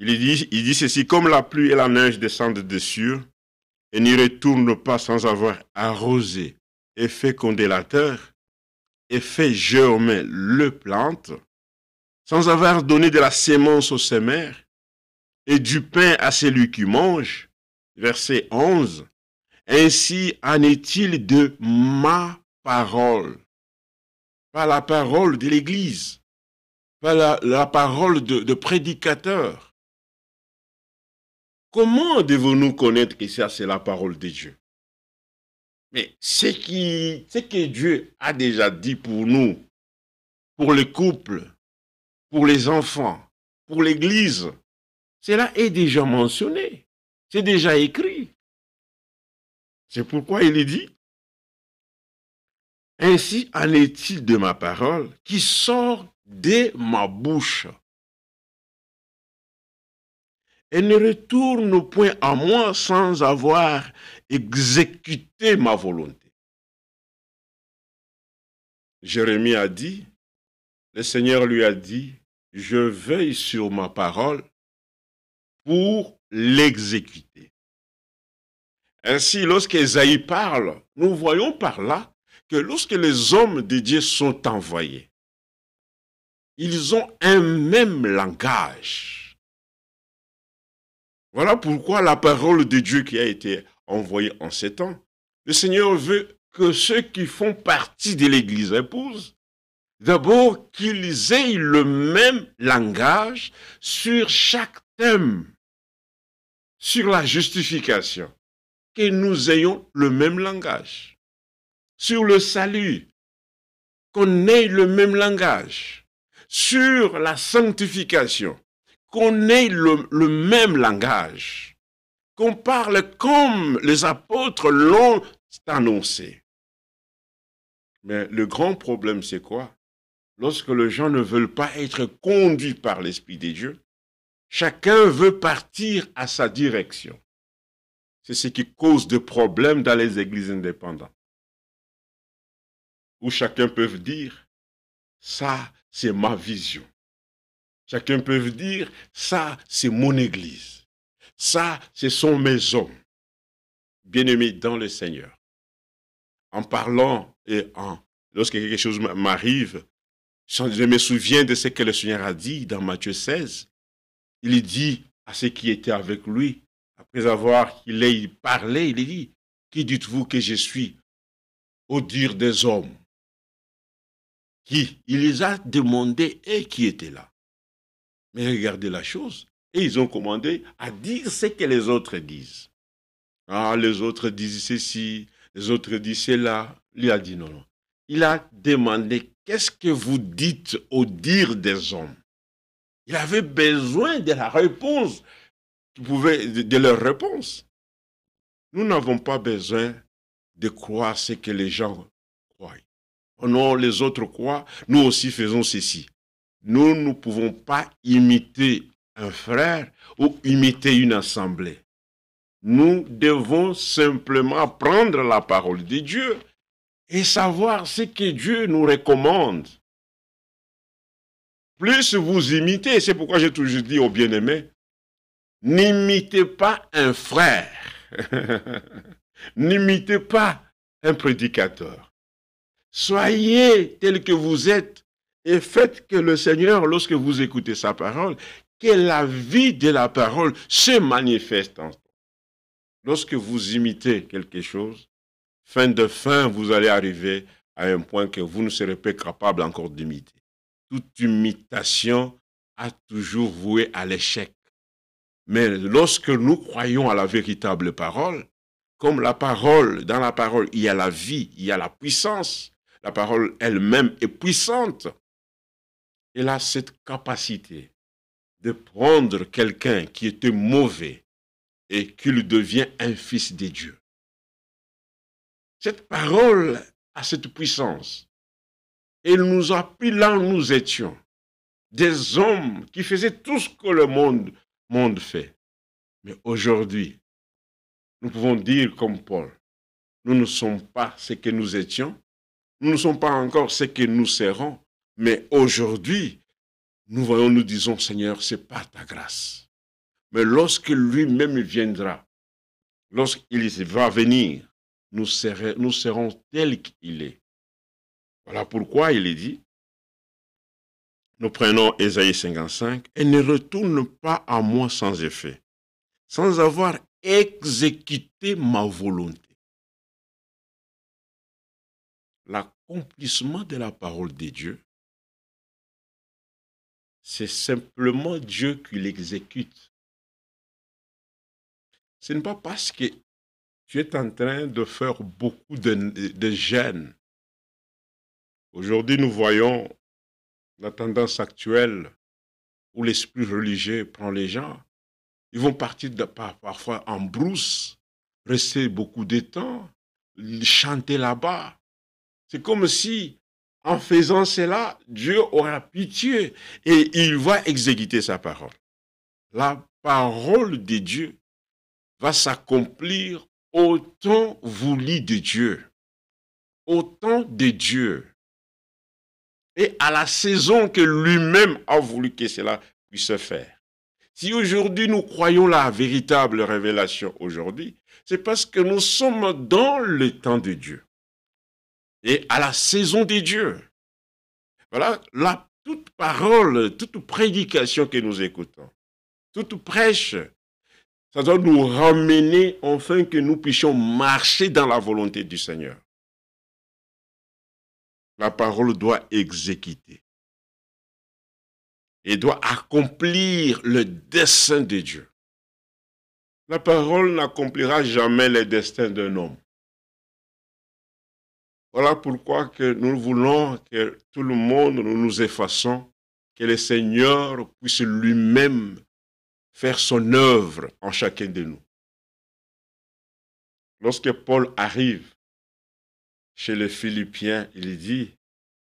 Il dit ceci, comme la pluie et la neige descendent des cieux et n'y retournent pas sans avoir arrosé et fécondé la terre et fait germer le plante, sans avoir donné de la sémence aux semeurs et du pain à celui qui mange. Verset 11. Ainsi en est-il de ma parole par la parole de l'Église, par la parole de prédicateurs. Comment devons-nous connaître que ça, c'est la parole de Dieu? Mais ce que Dieu a déjà dit pour nous, pour les couples, pour les enfants, pour l'Église, cela est déjà mentionné. C'est déjà écrit. C'est pourquoi il est dit, ainsi en est-il de ma parole qui sort de ma bouche. Elle ne retourne point à moi sans avoir exécuté ma volonté. Jérémie a dit, le Seigneur lui a dit, je veille sur ma parole pour l'exécuter. Ainsi, lorsque Ésaïe parle, nous voyons par là que lorsque les hommes de Dieu sont envoyés, ils ont un même langage. Voilà pourquoi la parole de Dieu qui a été envoyée en ces temps, le Seigneur veut que ceux qui font partie de l'Église épouse, d'abord qu'ils aient le même langage sur chaque thème, sur la justification, que nous ayons le même langage. Sur le salut, qu'on ait le même langage. Sur la sanctification, qu'on ait le même langage. Qu'on parle comme les apôtres l'ont annoncé. Mais le grand problème, c'est quoi? Lorsque les gens ne veulent pas être conduits par l'Esprit de Dieu, chacun veut partir à sa direction. C'est ce qui cause des problèmes dans les églises indépendantes. Où chacun peut dire, ça, c'est ma vision. Chacun peut dire, ça, c'est mon église. Ça, ce sont mes hommes. Bien-aimés dans le Seigneur. En parlant lorsque quelque chose m'arrive, je me souviens de ce que le Seigneur a dit dans Matthieu 16. Il dit à ceux qui étaient avec lui, après avoir qu'il ait parlé, il dit, qui dites-vous que je suis au dire des hommes? Qui? Il les a demandé et qui était là. Mais regardez la chose. Et ils ont commandé à dire ce que les autres disent. Ah, les autres disent ceci, les autres disent cela. Il a dit non, non. Il a demandé, qu'est-ce que vous dites au dire des hommes? Il avait besoin de la réponse, de leur réponse. Nous n'avons pas besoin de croire ce que les gens croient. Oh non, les autres croient, nous aussi faisons ceci. Nous ne pouvons pas imiter un frère ou imiter une assemblée. Nous devons simplement prendre la parole de Dieu et savoir ce que Dieu nous recommande. Plus vous imitez, c'est pourquoi j'ai toujours dit aux bien-aimés, n'imitez pas un frère, n'imitez pas un prédicateur. Soyez tel que vous êtes et faites que le Seigneur, lorsque vous écoutez sa parole, que la vie de la parole se manifeste en vous. Lorsque vous imitez quelque chose, fin de fin, vous allez arriver à un point que vous ne serez pas capable encore d'imiter. Toute imitation a toujours voué à l'échec. Mais lorsque nous croyons à la véritable parole, comme la parole, dans la parole, il y a la vie, il y a la puissance, la parole elle-même est puissante. Elle a cette capacité de prendre quelqu'un qui était mauvais et qu'il devient un fils de Dieu. Cette parole a cette puissance. Elle nous a pris là où nous étions. Des hommes qui faisaient tout ce que le monde fait. Mais aujourd'hui, nous pouvons dire comme Paul, nous ne sommes pas ce que nous étions, nous ne sommes pas encore ce que nous serons, mais aujourd'hui, nous disons, Seigneur, c'est pas ta grâce. Mais lorsque lui-même viendra, lorsqu'il va venir, nous serons tels qu'il est. Voilà pourquoi il est dit, nous prenons Ésaïe 55, « Et ne retourne pas à moi sans effet, sans avoir exécuté ma volonté. » La l'accomplissement de la parole de Dieu, c'est simplement Dieu qui l'exécute. Ce n'est pas parce que tu es en train de faire beaucoup de jeûnes. Aujourd'hui, nous voyons la tendance actuelle où l'esprit religieux prend les gens. Ils vont partir parfois en brousse, rester beaucoup de temps, chanter là-bas. C'est comme si, en faisant cela, Dieu aura pitié et il va exécuter sa parole. La parole de Dieu va s'accomplir au temps voulu de Dieu, au temps de Dieu, et à la saison que lui-même a voulu que cela puisse se faire. Si aujourd'hui nous croyons la véritable révélation aujourd'hui, c'est parce que nous sommes dans le temps de Dieu et à la saison de Dieu. Voilà, toute parole, toute prédication que nous écoutons, toute prêche, ça doit nous ramener afin que nous puissions marcher dans la volonté du Seigneur. La parole doit exécuter et doit accomplir le dessein de Dieu. La parole n'accomplira jamais le destin d'un homme. Voilà pourquoi que nous voulons que tout le monde, nous nous effaçons, que le Seigneur puisse lui-même faire son œuvre en chacun de nous. Lorsque Paul arrive chez les Philippiens, il dit,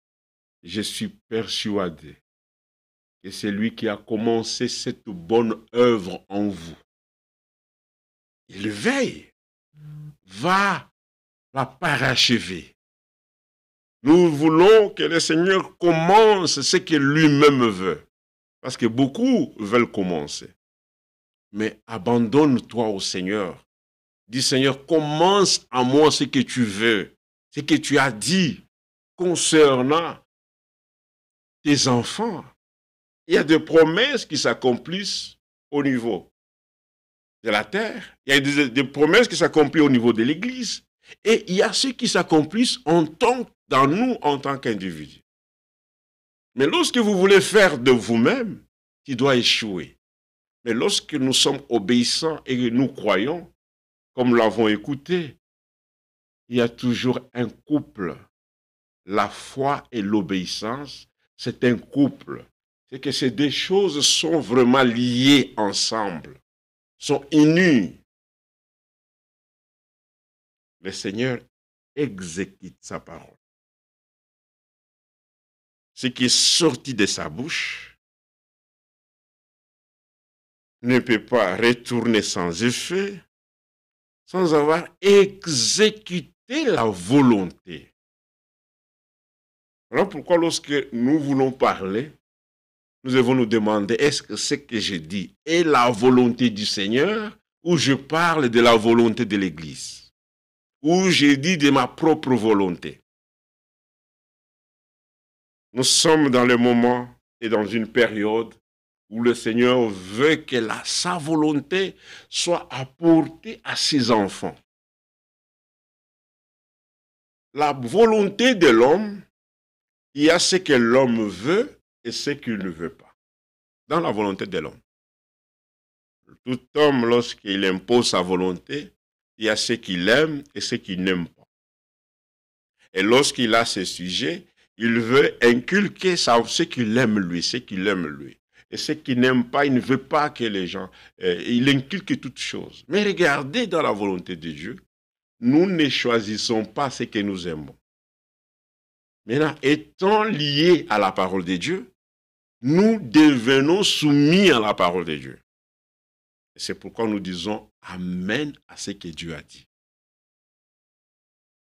« Je suis persuadé que c'est lui qui a commencé cette bonne œuvre en vous. » Il veille, va parachever. Nous voulons que le Seigneur commence ce que lui-même veut. Parce que beaucoup veulent commencer. Mais abandonne-toi au Seigneur. Dis Seigneur, commence à moi ce que tu veux. Ce que tu as dit concernant tes enfants. Il y a des promesses qui s'accomplissent au niveau de la terre. Il y a des promesses qui s'accomplissent au niveau de l'Église. Et il y a ceux qui s'accomplissent dans nous en tant qu'individus. Mais lorsque vous voulez faire de vous-même, tu dois échouer. Mais lorsque nous sommes obéissants et que nous croyons, comme nous l'avons écouté, il y a toujours un couple. La foi et l'obéissance, c'est un couple. C'est que ces deux choses sont vraiment liées ensemble, sont unies. Le Seigneur exécute sa parole. Ce qui est sorti de sa bouche ne peut pas retourner sans effet, sans avoir exécuté la volonté. Voilà pourquoi lorsque nous voulons parler, nous devons nous demander, est-ce que ce que je dis est la volonté du Seigneur ou je parle de la volonté de l'Église? Ou je dis de ma propre volonté? Nous sommes dans le moment et dans une période où le Seigneur veut que sa volonté soit apportée à ses enfants. La volonté de l'homme, il y a ce que l'homme veut et ce qu'il ne veut pas. Dans la volonté de l'homme. Tout homme, lorsqu'il impose sa volonté, il y a ce qu'il aime et ce qu'il n'aime pas. Et lorsqu'il a ce sujet, il veut inculquer ce qu'il aime lui, ce qu'il aime lui. Et ce qu'il n'aime pas, il ne veut pas que les gens... il inculque toutes choses. Mais regardez dans la volonté de Dieu, nous ne choisissons pas ce que nous aimons. Maintenant, étant liés à la parole de Dieu, nous devenons soumis à la parole de Dieu. C'est pourquoi nous disons Amen à ce que Dieu a dit.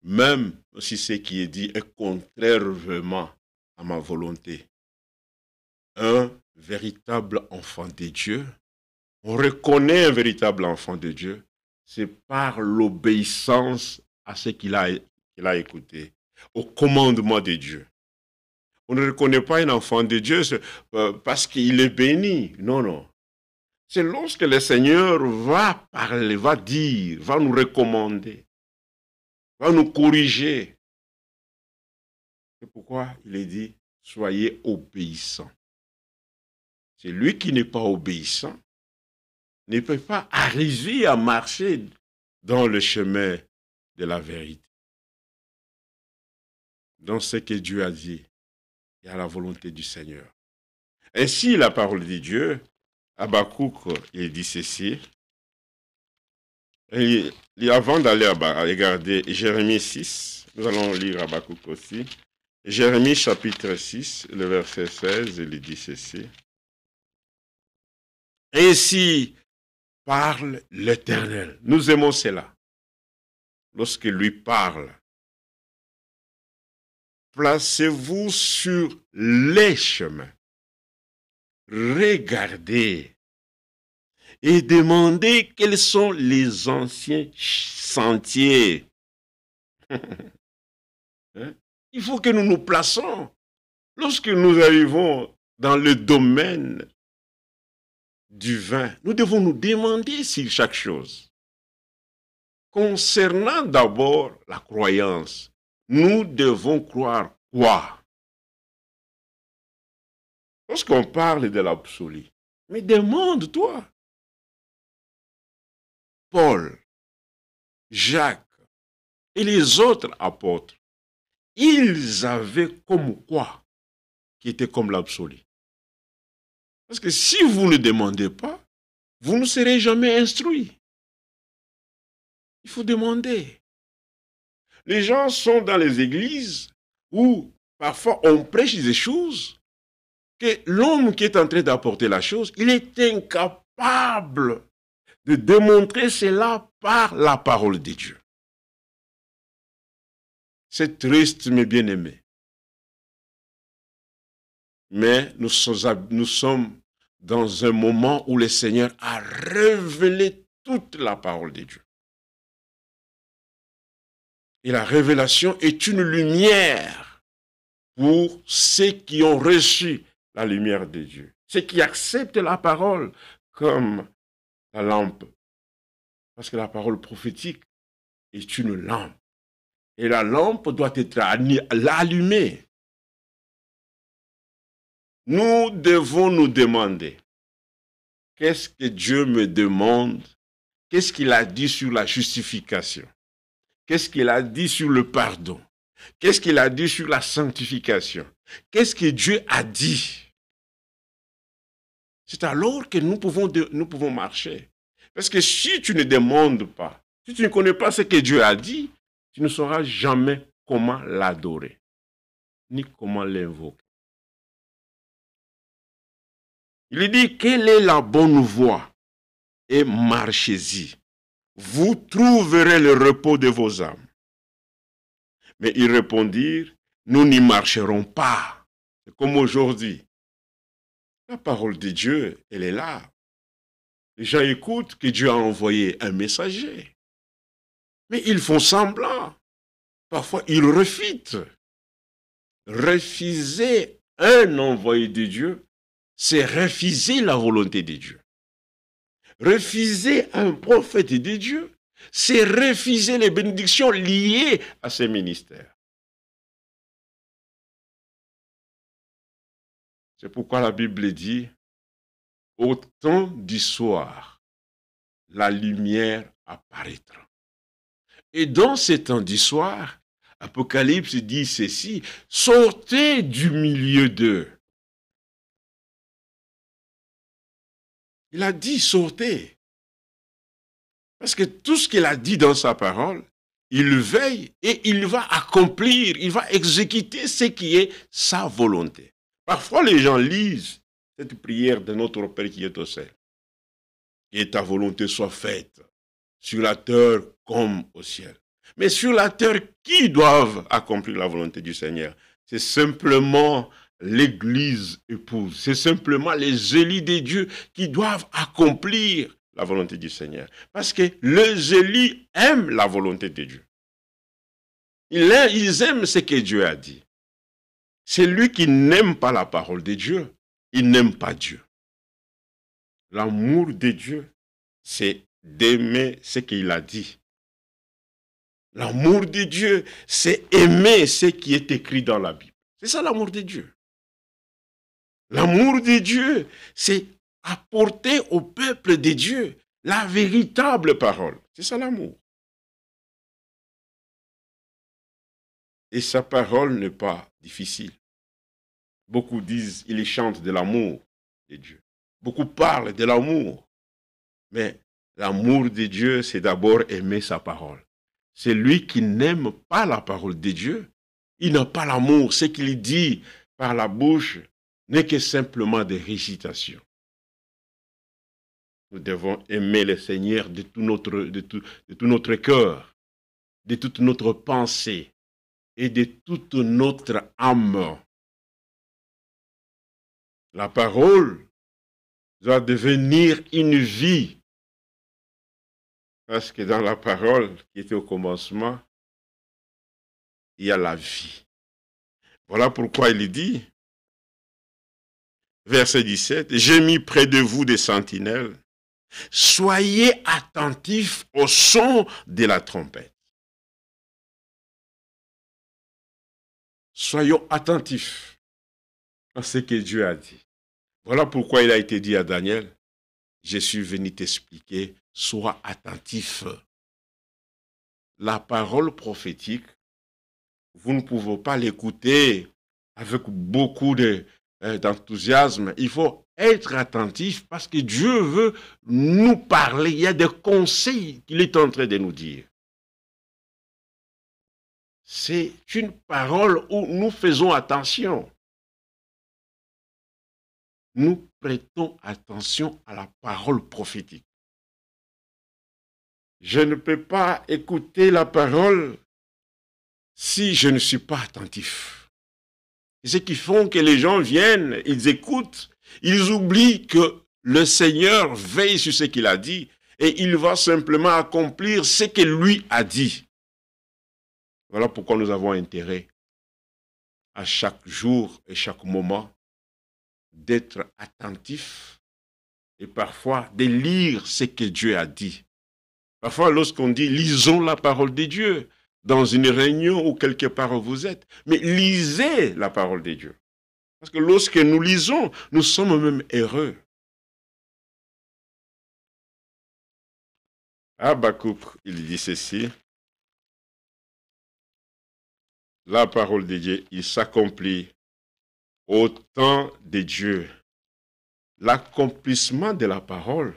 Même si ce qui est dit est contrairement à ma volonté. Un véritable enfant de Dieu, on reconnaît un véritable enfant de Dieu, c'est par l'obéissance à ce qu'il a écouté, au commandement de Dieu. On ne reconnaît pas un enfant de Dieu parce qu'il est béni. Non, non. C'est lorsque le Seigneur va parler, va dire, va nous recommander, va nous corriger. C'est pourquoi il est dit, soyez obéissants. C'est lui qui n'est pas obéissant, ne peut pas arriver à marcher dans le chemin de la vérité. Dans ce que Dieu a dit, il y a la volonté du Seigneur. Ainsi, la parole de Dieu, Habakkuk, il dit ceci. Et avant d'aller regarder Jérémie 6, nous allons lire Habakkuk aussi. Jérémie chapitre 6, le verset 16, il dit ceci. Ainsi parle l'Éternel. Nous aimons cela. Lorsque lui parle, placez-vous sur les chemins. Regardez et demandez quels sont les anciens sentiers. Il faut que nous nous plaçons. Lorsque nous arrivons dans le domaine du vin, nous devons nous demander sur chaque chose. Concernant d'abord la croyance, nous devons croire quoi? Lorsqu'on parle de l'absolu, mais demande-toi. Paul, Jacques et les autres apôtres, ils avaient comme quoi qui était comme l'absolu. Parce que si vous ne demandez pas, vous ne serez jamais instruit. Il faut demander. Les gens sont dans les églises où parfois on prêche des choses que l'homme qui est en train d'apporter la chose, il est incapable de démontrer cela par la parole de Dieu. C'est triste, mes bien-aimés. Mais nous sommes dans un moment où le Seigneur a révélé toute la parole de Dieu. Et la révélation est une lumière pour ceux qui ont reçu la lumière de Dieu. Ceux qui acceptent la parole comme la lampe. Parce que la parole prophétique est une lampe. Et la lampe doit être allumée. Nous devons nous demander, qu'est-ce que Dieu me demande? Qu'est-ce qu'il a dit sur la justification? Qu'est-ce qu'il a dit sur le pardon? Qu'est-ce qu'il a dit sur la sanctification? Qu'est-ce que Dieu a dit? C'est alors que nous pouvons marcher. Parce que si tu ne demandes pas, si tu ne connais pas ce que Dieu a dit, tu ne sauras jamais comment l'adorer, ni comment l'invoquer. Il dit, quelle est la bonne voie? Et marchez-y. Vous trouverez le repos de vos âmes. Mais ils répondirent, nous n'y marcherons pas. C'est comme aujourd'hui. La parole de Dieu, elle est là. Les gens écoutent que Dieu a envoyé un messager. Mais ils font semblant. Parfois, ils refutent. Refuser un envoyé de Dieu, c'est refuser la volonté de Dieu. Refuser un prophète de Dieu, c'est refuser les bénédictions liées à ce ministère. C'est pourquoi la Bible dit, au temps du soir, la lumière apparaîtra. Et dans ce temps du soir, Apocalypse dit ceci, sortez du milieu d'eux. Il a dit sortez. Parce que tout ce qu'il a dit dans sa parole, il veille et il va accomplir, il va exécuter ce qui est sa volonté. Parfois, les gens lisent cette prière de notre Père qui est au ciel. Que ta volonté soit faite sur la terre comme au ciel. Mais sur la terre, qui doivent accomplir la volonté du Seigneur? C'est simplement l'Église épouse. C'est simplement les élus de Dieu qui doivent accomplir la volonté du Seigneur. Parce que les élus aiment la volonté de Dieu. Ils aiment ce que Dieu a dit. Celui qui n'aime pas la parole de Dieu, il n'aime pas Dieu. L'amour de Dieu, c'est d'aimer ce qu'il a dit. L'amour de Dieu, c'est aimer ce qui est écrit dans la Bible. C'est ça l'amour de Dieu. L'amour de Dieu, c'est apporter au peuple de Dieu la véritable parole. C'est ça l'amour. Et sa parole n'est pas difficile. Beaucoup disent, ils chantent de l'amour de Dieu. Beaucoup parlent de l'amour. Mais l'amour de Dieu, c'est d'abord aimer sa parole. C'est lui qui n'aime pas la parole de Dieu. Il n'a pas l'amour. Ce qu'il dit par la bouche n'est que simplement des récitations. Nous devons aimer le Seigneur de tout notre cœur, de toute notre pensée et de toute notre âme. La parole doit devenir une vie. Parce que dans la parole qui était au commencement, il y a la vie. Voilà pourquoi il dit, verset 17, « J'ai mis près de vous des sentinelles. Soyez attentifs au son de la trompette. » Soyons attentifs à ce que Dieu a dit. Voilà pourquoi il a été dit à Daniel, « Je suis venu t'expliquer, sois attentif. » La parole prophétique, vous ne pouvez pas l'écouter avec beaucoup d'enthousiasme. Il faut être attentif parce que Dieu veut nous parler. Il y a des conseils qu'il est en train de nous dire. C'est une parole où nous faisons attention. Nous prêtons attention à la parole prophétique. Je ne peux pas écouter la parole si je ne suis pas attentif. C'est ce qui font que les gens viennent, ils écoutent, ils oublient que le Seigneur veille sur ce qu'il a dit et il va simplement accomplir ce que lui a dit. Voilà pourquoi nous avons intérêt à chaque jour et chaque moment d'être attentifs et parfois de lire ce que Dieu a dit. Parfois, lorsqu'on dit « lisons la parole de Dieu », dans une réunion ou quelque part où vous êtes, mais lisez la parole de Dieu. Parce que lorsque nous lisons, nous sommes même heureux. Habakkuk, il dit ceci, la parole de Dieu, il s'accomplit au temps de Dieu. L'accomplissement de la parole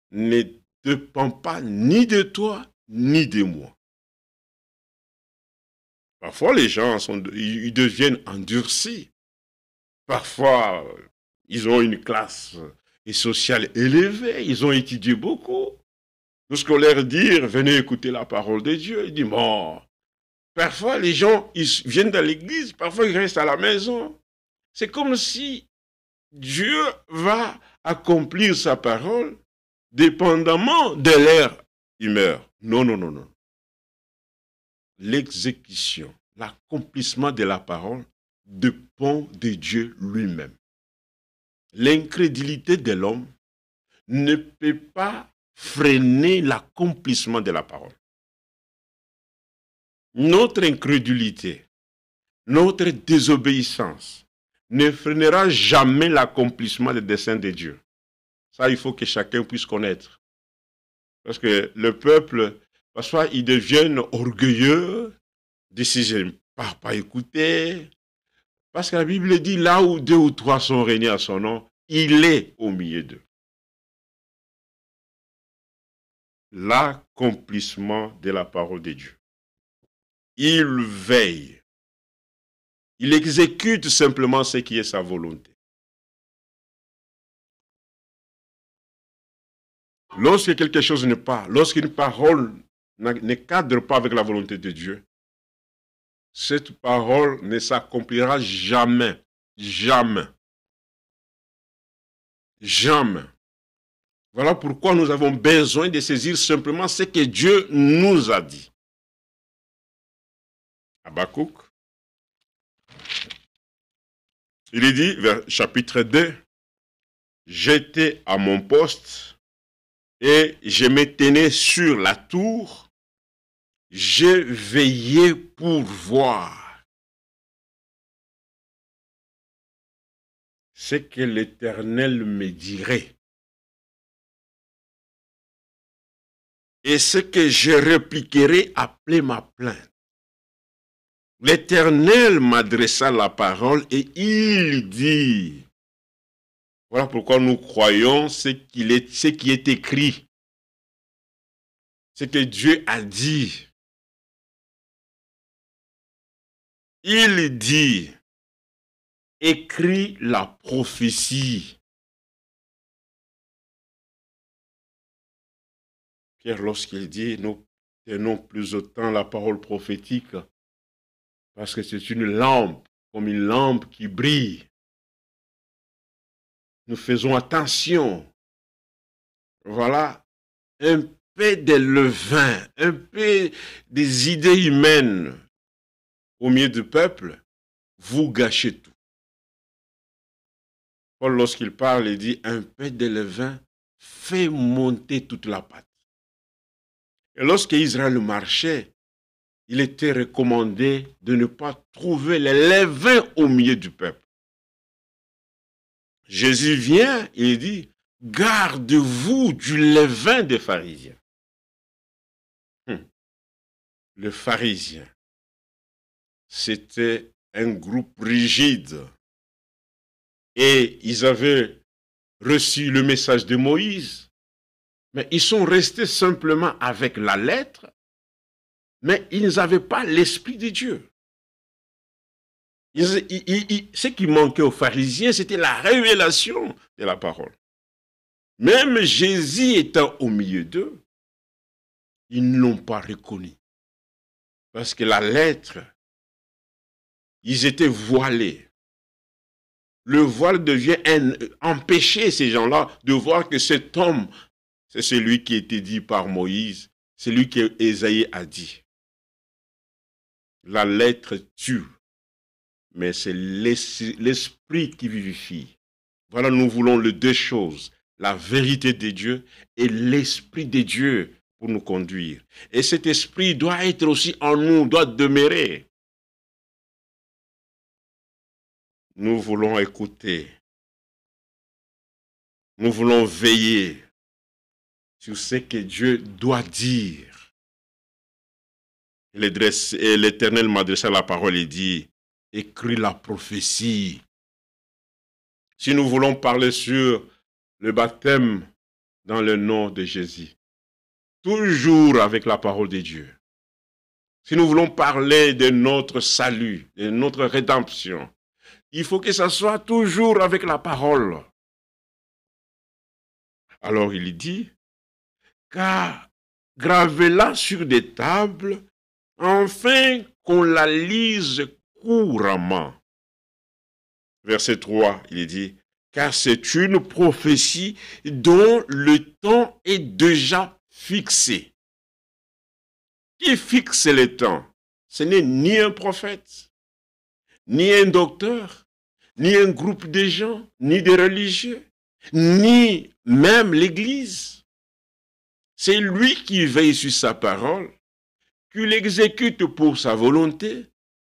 ne dépend pas ni de toi, ni de moi. Parfois, les gens ils deviennent endurcis. Parfois, ils ont une classe sociale élevée. Ils ont étudié beaucoup. Lorsqu'on leur dit, venez écouter la parole de Dieu, ils disent, bon. Parfois, les gens, ils viennent dans l'église. Parfois, ils restent à la maison. C'est comme si Dieu va accomplir sa parole dépendamment de leur humeur. Non, non, non, non. L'exécution, l'accomplissement de la parole dépend de Dieu lui-même. L'incrédulité de l'homme ne peut pas freiner l'accomplissement de la parole. Notre incrédulité, notre désobéissance ne freinera jamais l'accomplissement des desseins de Dieu. Ça, il faut que chacun puisse connaître. Parce que le peuple, parfois, ils deviennent orgueilleux, de si je ne pars pas écouter. Parce que la Bible dit, là où 2 ou 3 sont réunis à son nom, il est au milieu d'eux. L'accomplissement de la parole de Dieu. Il veille. Il exécute simplement ce qui est sa volonté. Lorsque quelque chose n'est pas, lorsqu'une parole ne cadre pas avec la volonté de Dieu, cette parole ne s'accomplira jamais. Jamais. Jamais. Voilà pourquoi nous avons besoin de saisir simplement ce que Dieu nous a dit. Habakkuk, il est dit, chapitre 2, « J'étais à mon poste et je me tenais sur la tour, j'ai veillé pour voir. » ce que l'Éternel me dirait. Et ce que je répliquerai après ma plainte. L'Éternel m'adressa la parole et il dit, voilà pourquoi nous croyons ce qui est écrit, ce que Dieu a dit. Il dit, écris la prophétie. Pierre, lorsqu'il dit, nous tenons plus autant la parole prophétique, parce que c'est une lampe, comme une lampe qui brille. Nous faisons attention. Voilà, un peu de levain, un peu des idées humaines au milieu du peuple, vous gâchez tout. Paul, lorsqu'il parle, il dit, un peu de levain fait monter toute la pâte. Et lorsque Israël marchait, il était recommandé de ne pas trouver le levain au milieu du peuple. Jésus vient et il dit, gardez-vous du levain des pharisiens. Le pharisien, c'était un groupe rigide. Et ils avaient reçu le message de Moïse, mais ils sont restés simplement avec la lettre, mais ils n'avaient pas l'Esprit de Dieu. Ce qui manquait aux pharisiens, c'était la révélation de la parole. Même Jésus étant au milieu d'eux, ils ne l'ont pas reconnu. Parce que la lettre, ils étaient voilés. Le voile devient empêcher ces gens-là de voir que cet homme, c'est celui qui était dit par Moïse, c'est lui que Ésaïe a dit. La lettre tue, mais c'est l'esprit qui vivifie. Voilà, nous voulons les deux choses, la vérité de Dieu et l'esprit de Dieu pour nous conduire. Et cet esprit doit être aussi en nous, doit demeurer. Nous voulons écouter. Nous voulons veiller sur ce que Dieu doit dire. L'Éternel m'adressa la parole et dit, écris la prophétie. Si nous voulons parler sur le baptême dans le nom de Jésus, toujours avec la parole de Dieu. Si nous voulons parler de notre salut, de notre rédemption, il faut que ça soit toujours avec la parole. Alors il dit, car gravez-la sur des tables, afin qu'on la lise couramment. Verset 3, il dit, car c'est une prophétie dont le temps est déjà fixé. Qui fixe le temps? Ce n'est ni un prophète, ni un docteur, ni un groupe de gens, ni des religieux, ni même l'Église. C'est lui qui veille sur sa parole, qui l'exécute pour sa volonté.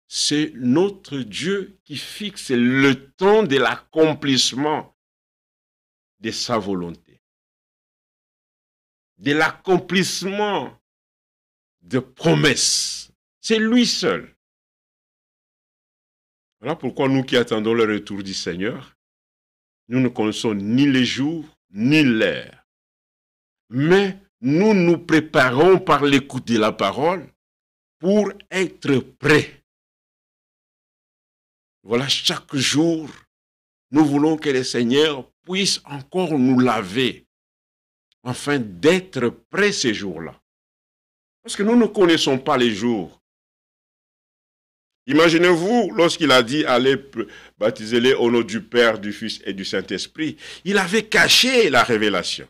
C'est notre Dieu qui fixe le temps de l'accomplissement de sa volonté, de l'accomplissement de promesses. C'est lui seul. Voilà pourquoi nous qui attendons le retour du Seigneur, nous ne connaissons ni les jours, ni l'heure. Mais nous nous préparons par l'écoute de la parole pour être prêts. Voilà, chaque jour, nous voulons que le Seigneur puisse encore nous laver, afin d'être prêts ces jours-là. Parce que nous ne connaissons pas les jours. Imaginez-vous, lorsqu'il a dit, allez baptiser-les au nom du Père, du Fils et du Saint-Esprit, il avait caché la révélation.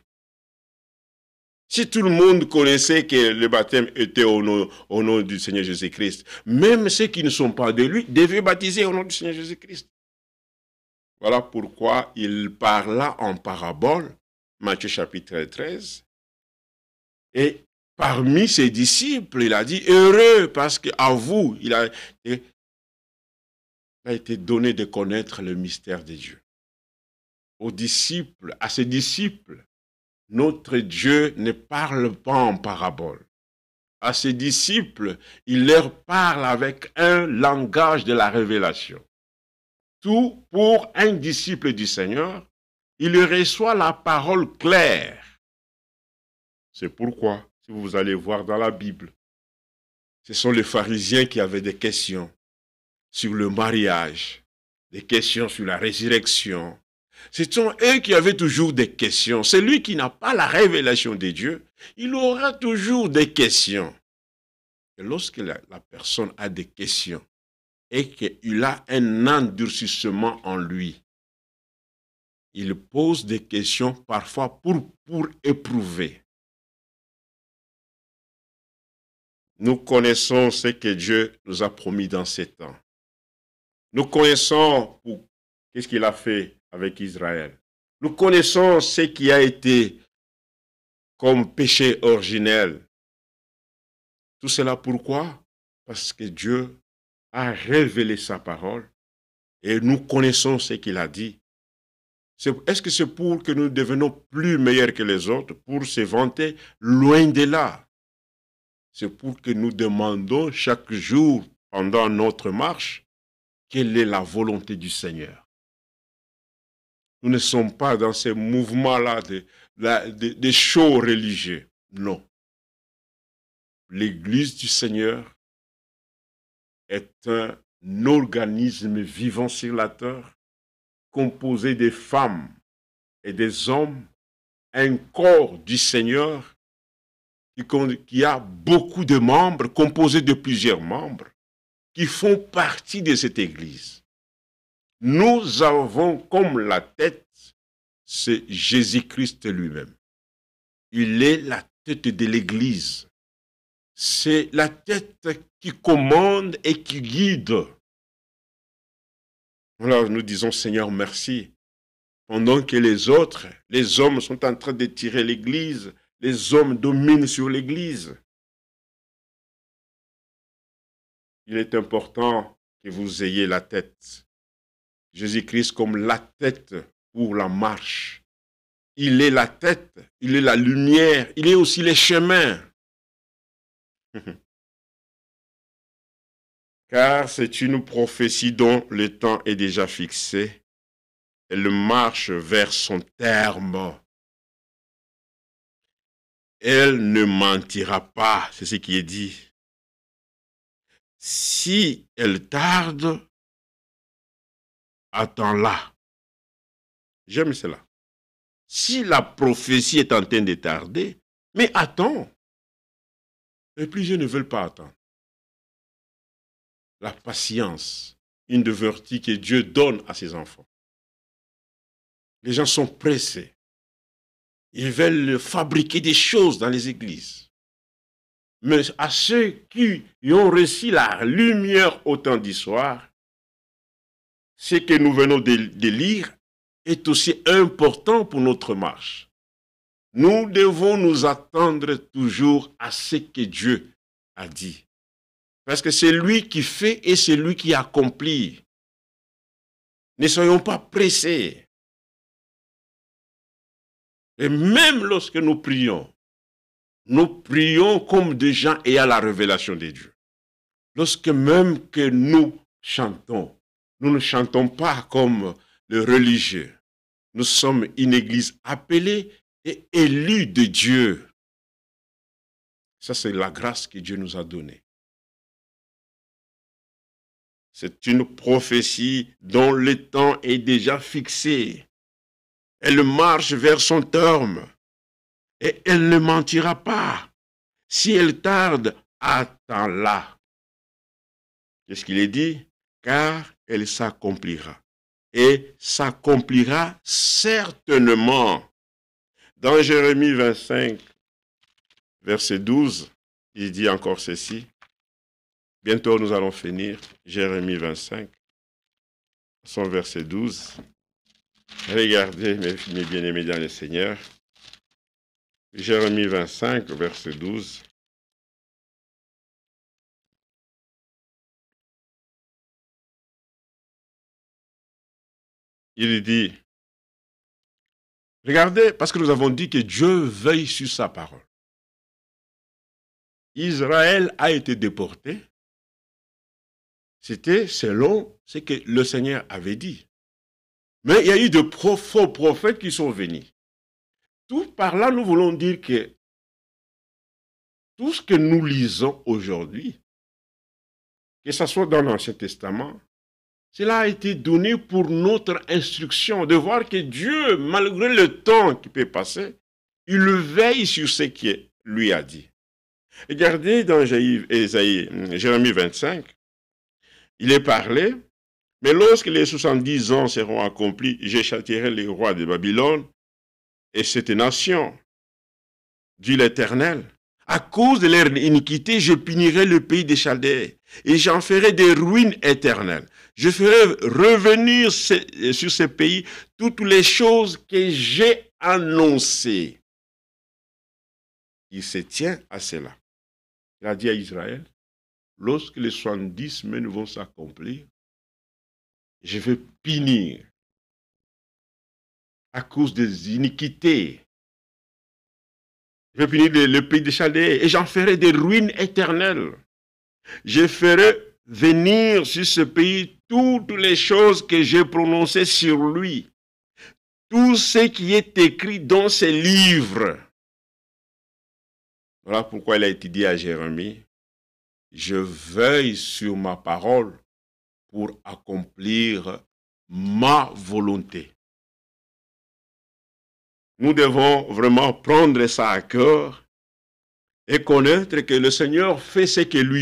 Si tout le monde connaissait que le baptême était au nom du Seigneur Jésus-Christ, même ceux qui ne sont pas de lui devaient baptiser au nom du Seigneur Jésus-Christ. Voilà pourquoi il parla en parabole, Matthieu chapitre 13. Et parmi ses disciples, il a dit, heureux, parce qu'à vous, il a été donné de connaître le mystère de Dieu. aux disciples, à ses disciples, notre Dieu ne parle pas en parabole. À ses disciples, il leur parle avec un langage de la révélation. Tout pour un disciple du Seigneur, il reçoit la parole claire. C'est pourquoi, si vous allez voir dans la Bible, ce sont les pharisiens qui avaient des questions sur le mariage, des questions sur la résurrection. Ce sont eux qui avaient toujours des questions. Celui qui n'a pas la révélation de Dieu, il aura toujours des questions. Et lorsque la personne a des questions et qu'il a un endurcissement en lui, il pose des questions parfois pour éprouver. Nous connaissons ce que Dieu nous a promis dans ces temps. Nous connaissons qu'est-ce qu'il a fait avec Israël. Nous connaissons ce qui a été comme péché originel. Tout cela pourquoi? Parce que Dieu a révélé sa parole et nous connaissons ce qu'il a dit. Est-ce que c'est pour que nous devenons plus meilleurs que les autres, pour se vanter? Loin de là. C'est pour que nous demandons chaque jour, pendant notre marche, quelle est la volonté du Seigneur. Nous ne sommes pas dans ces mouvements-là de shows religieux. Non. L'Église du Seigneur est un organisme vivant sur la terre, composé des femmes et des hommes, un corps du Seigneur qui a beaucoup de membres, composé de plusieurs membres, qui font partie de cette Église. Nous avons comme la tête, c'est Jésus-Christ lui-même. Il est la tête de l'Église. C'est la tête qui commande et qui guide. Alors nous disons Seigneur merci. Pendant que les autres, les hommes sont en train de tirer l'Église, les hommes dominent sur l'Église. Il est important que vous ayez la tête. Jésus-Christ comme la tête pour la marche. Il est la tête, il est la lumière, il est aussi les chemins. Car c'est une prophétie dont le temps est déjà fixé. Elle marche vers son terme. Elle ne mentira pas, c'est ce qui est dit. Si elle tarde, attends-la. J'aime cela. Si la prophétie est en train de tarder, mais attends. Et plusieurs ne veulent pas attendre. La patience, une des vertus que Dieu donne à ses enfants. Les gens sont pressés. Ils veulent fabriquer des choses dans les églises. Mais à ceux qui ont reçu la lumière au temps du soir, ce que nous venons de lire est aussi important pour notre marche. Nous devons nous attendre toujours à ce que Dieu a dit. Parce que c'est lui qui fait et c'est lui qui accomplit. Ne soyons pas pressés. Et même lorsque nous prions comme des gens ayant la révélation de Dieu. Lorsque même que nous chantons, nous ne chantons pas comme les religieux. Nous sommes une église appelée et élue de Dieu. Ça, c'est la grâce que Dieu nous a donnée. C'est une prophétie dont le temps est déjà fixé. Elle marche vers son terme et elle ne mentira pas. Si elle tarde, attends-la. Qu'est-ce qu'il est dit? Car elle s'accomplira. Et s'accomplira certainement. Dans Jérémie 25, verset 12, il dit encore ceci. Bientôt nous allons finir. Jérémie 25, son verset 12. Regardez, mes bien-aimés dans le Seigneur. Jérémie 25, verset 12. Il dit, Regardez, parce que nous avons dit que Dieu veille sur sa parole. Israël a été déporté. C'était selon ce que le Seigneur avait dit. Mais il y a eu de faux prophètes qui sont venus. Tout par là, nous voulons dire que tout ce que nous lisons aujourd'hui, que ce soit dans l'Ancien Testament, cela a été donné pour notre instruction, de voir que Dieu, malgré le temps qui peut passer, il veille sur ce qu'il lui a dit. Regardez dans Jérémie 25, il est parlé, mais lorsque les 70 ans seront accomplis, je châtierai les rois de Babylone et cette nation, dit l'Éternel. À cause de leur iniquité, je punirai le pays des Chaldéens et j'en ferai des ruines éternelles. Je ferai revenir sur ce pays toutes les choses que j'ai annoncées. Il se tient à cela. Il a dit à Israël, lorsque les 70 semaines vont s'accomplir, je vais punir à cause des iniquités. Je vais punir le pays des Chaldéens et j'en ferai des ruines éternelles. Je ferai venir sur ce pays toutes les choses que j'ai prononcées sur lui. Tout ce qui est écrit dans ces livres. Voilà pourquoi il a été dit à Jérémie, je veille sur ma parole pour accomplir ma volonté. Nous devons vraiment prendre ça à cœur et connaître que le Seigneur fait ce que lui